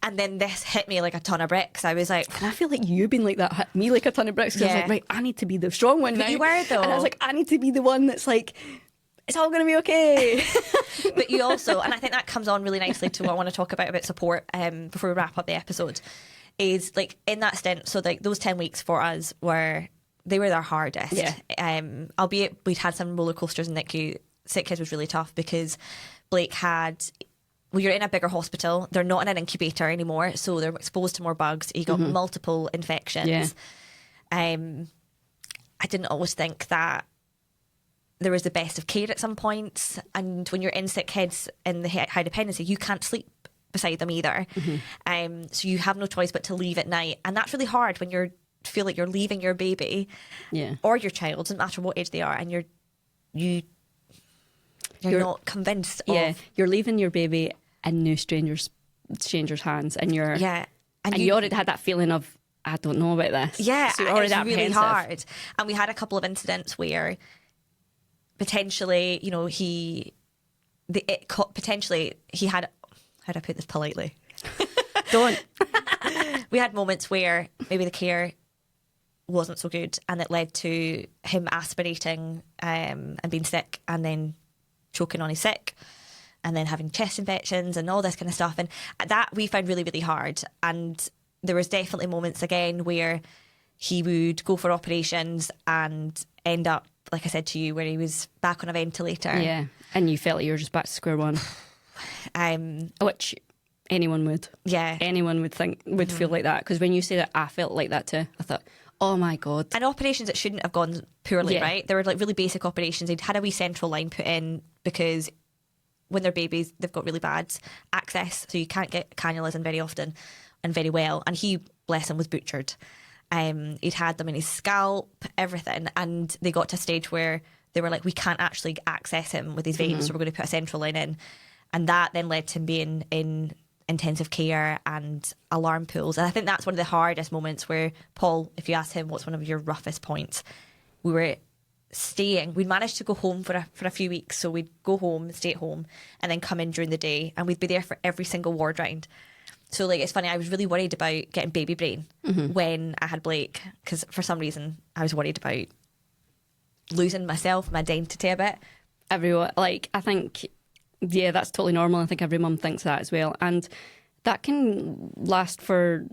[SPEAKER 2] and then this hit me like a ton of bricks. I was like, and I feel like you've been like that, hit me like a ton of bricks, because I was like, right, I need to be the strong one now. You were though, and I was like, I need to be the one that's like, it's all going to be okay. But you also, and I think that comes on really nicely to what I want to talk about support before we wrap up the episode, is like in that stint, so like those 10 weeks for us they were their hardest. Yeah. Albeit we'd had some roller coasters in NICU. Sick kids was really tough because Blake you're in a bigger hospital. They're not in an incubator anymore, so they're exposed to more bugs. He got multiple infections. Yeah. I didn't always think that there was the best of care at some points. And when you're in sick kids in the high dependency, you can't sleep beside them either. So you have no choice but to leave at night. And that's really hard when you're feel like you're leaving your baby or your child, doesn't matter what age they are, and you're not convinced of...
[SPEAKER 1] you're leaving your baby in no strangers' hands, and you're...
[SPEAKER 2] Yeah.
[SPEAKER 1] And you already had that feeling of, I don't know about this.
[SPEAKER 2] Yeah,
[SPEAKER 1] so you're already
[SPEAKER 2] it's really
[SPEAKER 1] apprehensive.
[SPEAKER 2] hard. And we had a couple of incidents where potentially, you know, potentially he had... How do I put this politely?
[SPEAKER 1] Don't.
[SPEAKER 2] We had moments where maybe the care wasn't so good, and it led to him aspirating and being sick, and then choking on his sick, and then having chest infections and all this kind of stuff. And that we found really, really hard. And there was definitely moments again where he would go for operations and end up, like I said to you, where he was back on a ventilator.
[SPEAKER 1] Yeah, and you felt like you were just back to square one. Which anyone would.
[SPEAKER 2] Yeah.
[SPEAKER 1] Anyone would feel like that. Because when you say that, I felt like that too. I thought, oh my God.
[SPEAKER 2] And operations that shouldn't have gone poorly, right? They were like really basic operations. They'd had a wee central line put in because when they're babies, they've got really bad access. So you can't get cannulas in very often and very well. And he, bless him, was butchered. He'd had them in his scalp, everything. And they got to a stage where they were like, we can't actually access him with his veins. So we're going to put a central line in. And that then led to him being in intensive care and alarm pools. And I think that's one of the hardest moments where, Paul, if you ask him what's one of your roughest points, we'd managed to go home for a few weeks. So we'd go home, stay at home, and then come in during the day, and we'd be there for every single ward round. So like, it's funny, I was really worried about getting baby brain when I had Blake, because for some reason I was worried about losing myself, my identity a bit.
[SPEAKER 1] Everyone, like, I think... Yeah, that's totally normal. I think every mum thinks that as well. And that can last for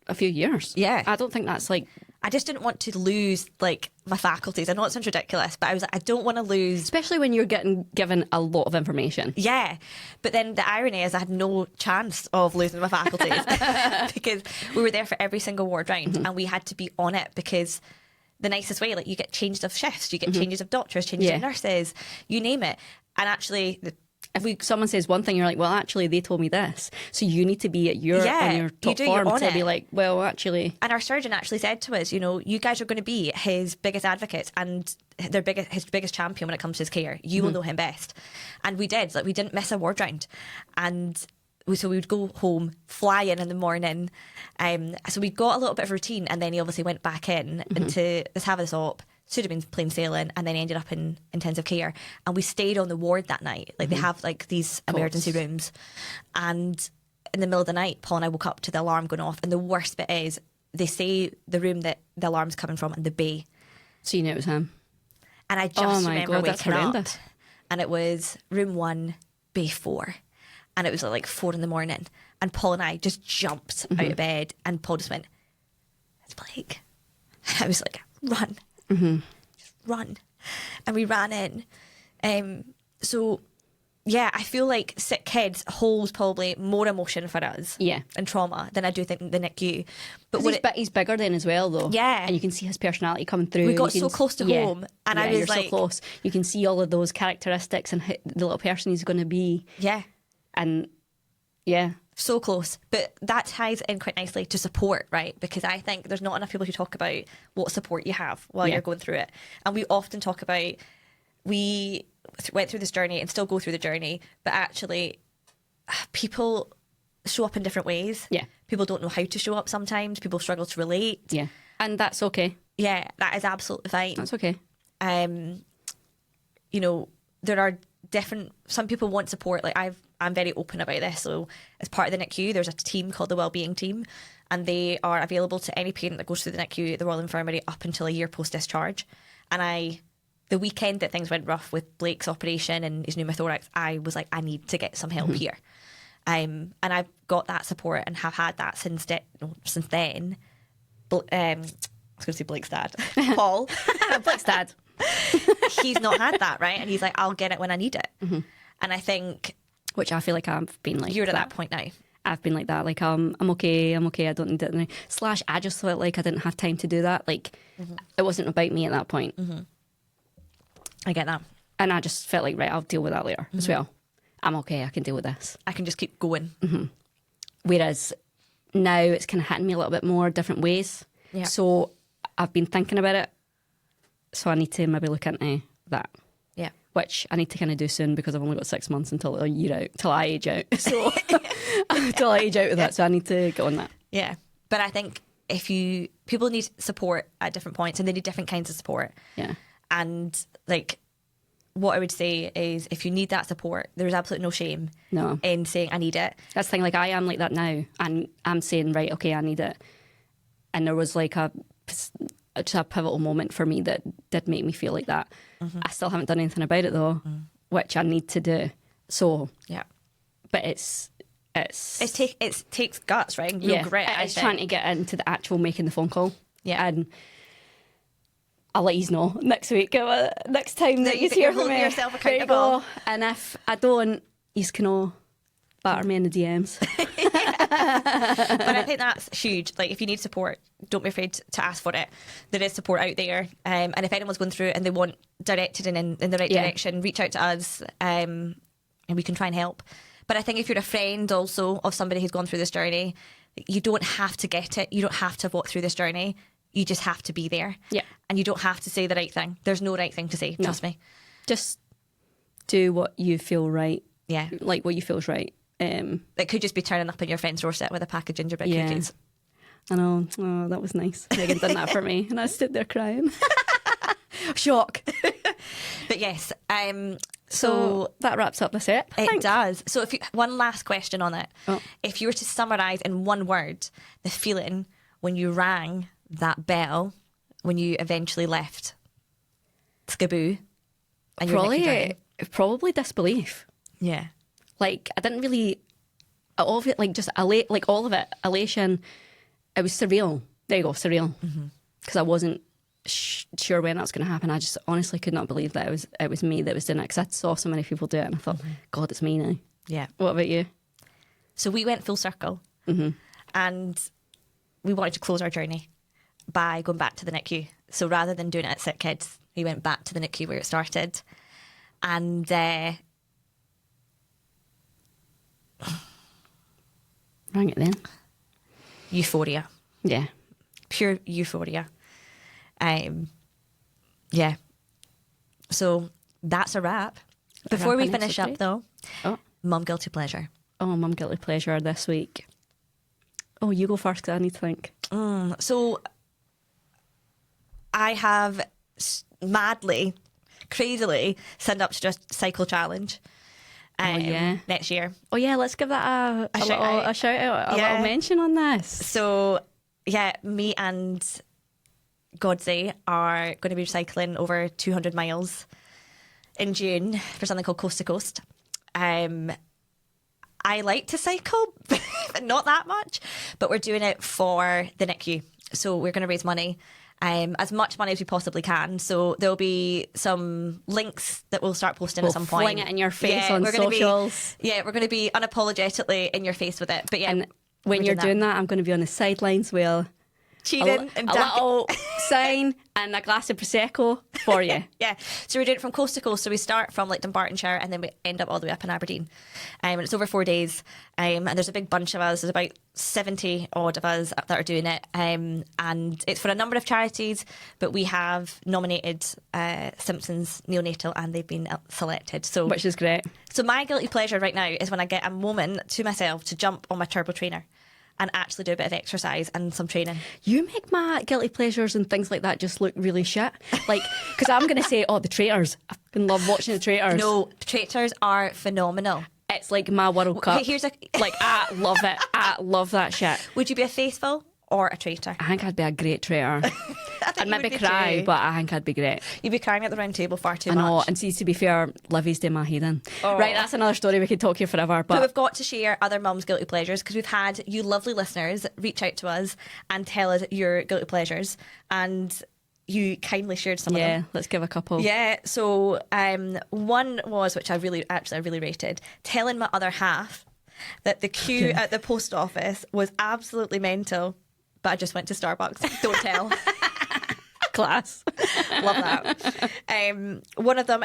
[SPEAKER 1] a few years.
[SPEAKER 2] Yeah.
[SPEAKER 1] I don't think that's like...
[SPEAKER 2] I just didn't want to lose, like, my faculties. I know it sounds ridiculous, but I was like, I don't want to lose...
[SPEAKER 1] Especially when you're getting given a lot of information.
[SPEAKER 2] Yeah. But then the irony is I had no chance of losing my faculties because we were there for every single ward round and we had to be on it because... The nicest way, like, you get changes of shifts, you get changes of doctors, changes of nurses, you name it. And actually...
[SPEAKER 1] If someone says one thing, you're like, well, actually, they told me this. So you need to be at your on your top form to be like, well, actually.
[SPEAKER 2] And our surgeon actually said to us, you know, you guys are going to be his biggest advocates and his biggest champion when it comes to his care. You will know him best. And we did. Like, we didn't miss a ward round. And so we would go home, fly in the morning. So we got a little bit of routine, and then he obviously went back in into let's have this op. Should have been plain sailing, and then ended up in intensive care. And we stayed on the ward that night. Like, they have like these emergency rooms. And in the middle of the night, Paul and I woke up to the alarm going off. And the worst bit is they say the room that the alarm's coming from and the bay.
[SPEAKER 1] So you knew it was him.
[SPEAKER 2] And I just remember waking up. And it was room 1, bay 4. And it was like 4 a.m. And Paul and I just jumped out of bed, and Paul just went, it's Blake. I was like, run. Just run. And we ran in. So yeah, I feel like sick kids holds probably more emotion for us and trauma than I do think the NICU. But
[SPEAKER 1] he's bigger then as well, though.
[SPEAKER 2] Yeah.
[SPEAKER 1] And you can see his personality coming through.
[SPEAKER 2] We got so close to home, and I was
[SPEAKER 1] you're
[SPEAKER 2] like,
[SPEAKER 1] so close. You can see all of those characteristics and the little person he's going to be.
[SPEAKER 2] Yeah.
[SPEAKER 1] And yeah.
[SPEAKER 2] So close. But that ties in quite nicely to support, right? Because I think there's not enough people who talk about what support you have while you're going through it. And we often talk about, we went through this journey and still go through the journey, but actually people show up in different ways. Yeah. People don't know how to show up sometimes. People struggle to relate.
[SPEAKER 1] Yeah. And that's okay.
[SPEAKER 2] Yeah, that is absolutely fine.
[SPEAKER 1] That's okay.
[SPEAKER 2] You know, there are different, some people want support. Like, I'm very open about this. So as part of the NICU, there's a team called the Wellbeing Team, and they are available to any parent that goes through the NICU at the Royal Infirmary up until a year post-discharge. And the weekend that things went rough with Blake's operation and his pneumothorax, I was like, I need to get some help here. And I've got that support and have had that since then. I was going to say Blake's dad. Paul.
[SPEAKER 1] Blake's dad.
[SPEAKER 2] He's not had that, right? And he's like, I'll get it when I need it. And I think...
[SPEAKER 1] Which I feel like I've been like
[SPEAKER 2] you're at that point now.
[SPEAKER 1] I've been like that. Like, I'm okay, I don't need it now. / I just felt like I didn't have time to do that. Like, it wasn't about me at that point.
[SPEAKER 2] I get that.
[SPEAKER 1] And I just felt like, right, I'll deal with that later as well. I'm okay, I can deal with this.
[SPEAKER 2] I can just keep going.
[SPEAKER 1] Whereas now it's kind of hitting me a little bit more different ways. Yeah. So I've been thinking about it, so I need to maybe look into that.
[SPEAKER 2] Yeah.
[SPEAKER 1] Which I need to kind of do soon because I've only got 6 months until a year out, till I age out. So till I age out with that, so I need to get on that.
[SPEAKER 2] Yeah. But I think people need support at different points, and they need different kinds of support.
[SPEAKER 1] Yeah.
[SPEAKER 2] And like, what I would say is, if you need that support, there's absolutely no shame in saying I need it.
[SPEAKER 1] That's the thing. Like, I am like that now, and I'm saying, right, okay, I need it. And there was like just a pivotal moment for me that did make me feel like that. Mm-hmm. I still haven't done anything about it though, which I need to do. So
[SPEAKER 2] yeah,
[SPEAKER 1] but it
[SPEAKER 2] takes guts, right? Real grit.
[SPEAKER 1] It's trying to get into the actual making the phone call.
[SPEAKER 2] Yeah,
[SPEAKER 1] and I'll let you know next week, next time that you hear from me.
[SPEAKER 2] Yourself accountable.
[SPEAKER 1] And if I don't, you can all batter me in the DMs.
[SPEAKER 2] But I think that's huge. Like, if you need support, don't be afraid to ask for it. There is support out there, and if anyone's going through it and they want directed in the right direction, reach out to us, and we can try and help. But I think if you're a friend also of somebody who's gone through this journey, you don't have to get it. You don't have to walk through this journey. You just have to be there.
[SPEAKER 1] Yeah.
[SPEAKER 2] And you don't have to say the right thing. There's no right thing to say, trust me.
[SPEAKER 1] Just do what you feel right.
[SPEAKER 2] Yeah.
[SPEAKER 1] Like what you feel's right.
[SPEAKER 2] It could just be turning up in your friend's doorstep with a pack of gingerbread cookies.
[SPEAKER 1] I know. Oh, that was nice. Megan done that for me, and I stood there crying. Shock.
[SPEAKER 2] But yes,
[SPEAKER 1] so that wraps up this ep.
[SPEAKER 2] It does. So one last question on it.
[SPEAKER 1] Oh.
[SPEAKER 2] If you were to summarise in one word the feeling when you rang that bell, when you eventually left Skaboo, and
[SPEAKER 1] probably disbelief.
[SPEAKER 2] Yeah.
[SPEAKER 1] Like, I didn't really, all of it, like just like all of it, elation. It was surreal. There you go, surreal. Because I wasn't sure when that was going to happen. I just honestly could not believe that it was me that was doing it. Because I saw so many people do it, and I thought, God, it's me now.
[SPEAKER 2] Yeah.
[SPEAKER 1] What about you?
[SPEAKER 2] So we went full circle, and we wanted to close our journey by going back to the NICU. So rather than doing it at Sick Kids, we went back to the NICU where it started, and
[SPEAKER 1] rang it then.
[SPEAKER 2] Euphoria.
[SPEAKER 1] Yeah.
[SPEAKER 2] Pure euphoria. Yeah. So that's a wrap. Before we finish up though, Mum Guilty Pleasure.
[SPEAKER 1] Oh, Mum Guilty Pleasure this week. Oh, you go first because I need to think.
[SPEAKER 2] So I have madly, crazily signed up to just cycle challenge. Next year.
[SPEAKER 1] Oh yeah, let's give that a shout out, a little mention on this.
[SPEAKER 2] So yeah, me and Godsey are going to be cycling over 200 miles in June for something called Coast to Coast. I like to cycle, but not that much. But we're doing it for the NICU. So we're going to raise money, as much money as we possibly can. So there'll be some links that we'll start posting at some point.
[SPEAKER 1] Fling it in your face on socials.
[SPEAKER 2] We're going to be unapologetically in your face with it. But yeah,
[SPEAKER 1] and when you're doing that, I'm going to be on the sidelines with
[SPEAKER 2] cheating
[SPEAKER 1] a little sign and a glass of Prosecco for you.
[SPEAKER 2] Yeah. So we're doing it from coast to coast. So we start from like Dumbartonshire and then we end up all the way up in Aberdeen. And it's over 4 days. And there's a big bunch of us. There's about 70 odd of us that are doing it. And it's for a number of charities, but we have nominated Simpsons Neonatal and they've been selected. So
[SPEAKER 1] which is great.
[SPEAKER 2] So my guilty pleasure right now is when I get a moment to myself to jump on my turbo trainer and actually do a bit of exercise and some training.
[SPEAKER 1] You make my guilty pleasures and things like that just look really shit. Like, because I'm going to say, the Traitors. I fucking love watching the Traitors.
[SPEAKER 2] No, the Traitors are phenomenal.
[SPEAKER 1] It's like my World Cup.
[SPEAKER 2] Okay,
[SPEAKER 1] like, I love it. I love that shit.
[SPEAKER 2] Would you be a faithful or a traitor?
[SPEAKER 1] I think I'd be a great traitor. I'd maybe cry, but I think I'd be great.
[SPEAKER 2] You'd be crying at the round table far too much.
[SPEAKER 1] I know, and see, to be fair, Livy's doing my head in. Right, that's another story. We could talk here forever. But
[SPEAKER 2] we've got to share other mums' guilty pleasures because we've had you lovely listeners reach out to us and tell us your guilty pleasures, and you kindly shared some of them.
[SPEAKER 1] Yeah, let's give a couple.
[SPEAKER 2] Yeah, so one was, which I really rated, telling my other half that the queue at the post office was absolutely mental, but I just went to Starbucks. Don't tell.
[SPEAKER 1] Class.
[SPEAKER 2] Love that. One of them,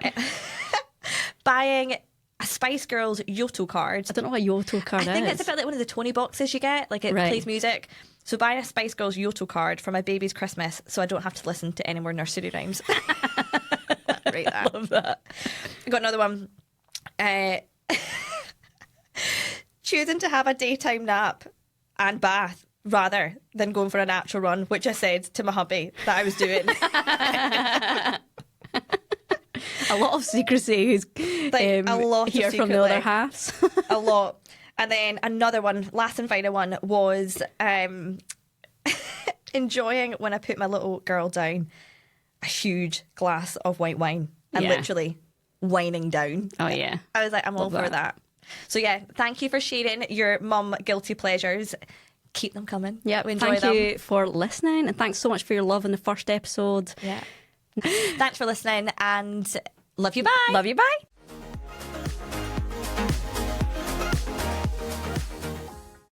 [SPEAKER 2] buying a Spice Girls Yoto card.
[SPEAKER 1] I don't know what a Yoto card is.
[SPEAKER 2] I think it's a bit like one of the Tony boxes you get, like it plays music. So buying a Spice Girls Yoto card for my baby's Christmas so I don't have to listen to any more nursery rhymes.
[SPEAKER 1] Right there.
[SPEAKER 2] Love that. I got another one. Choosing to have a daytime nap and bath rather than going for an actual run, which I said to my hubby that I was doing.
[SPEAKER 1] A lot of secrecy is
[SPEAKER 2] Like, a lot of
[SPEAKER 1] here from the
[SPEAKER 2] secret
[SPEAKER 1] other
[SPEAKER 2] life.
[SPEAKER 1] halves.
[SPEAKER 2] A lot. And then another one, last and final one, was enjoying when I put my little girl down a huge glass of white wine and
[SPEAKER 1] Yeah.
[SPEAKER 2] literally wining down.
[SPEAKER 1] Oh, yeah.
[SPEAKER 2] I was like, I'm all
[SPEAKER 1] Love
[SPEAKER 2] for that. So yeah, thank you for sharing your mum guilty pleasures. Keep them coming.
[SPEAKER 1] Yeah,
[SPEAKER 2] we enjoy
[SPEAKER 1] thank
[SPEAKER 2] them.
[SPEAKER 1] you for listening, and thanks so much for your love in the first episode.
[SPEAKER 2] Yeah. Thanks for listening and love you. Bye.
[SPEAKER 1] Love you, bye.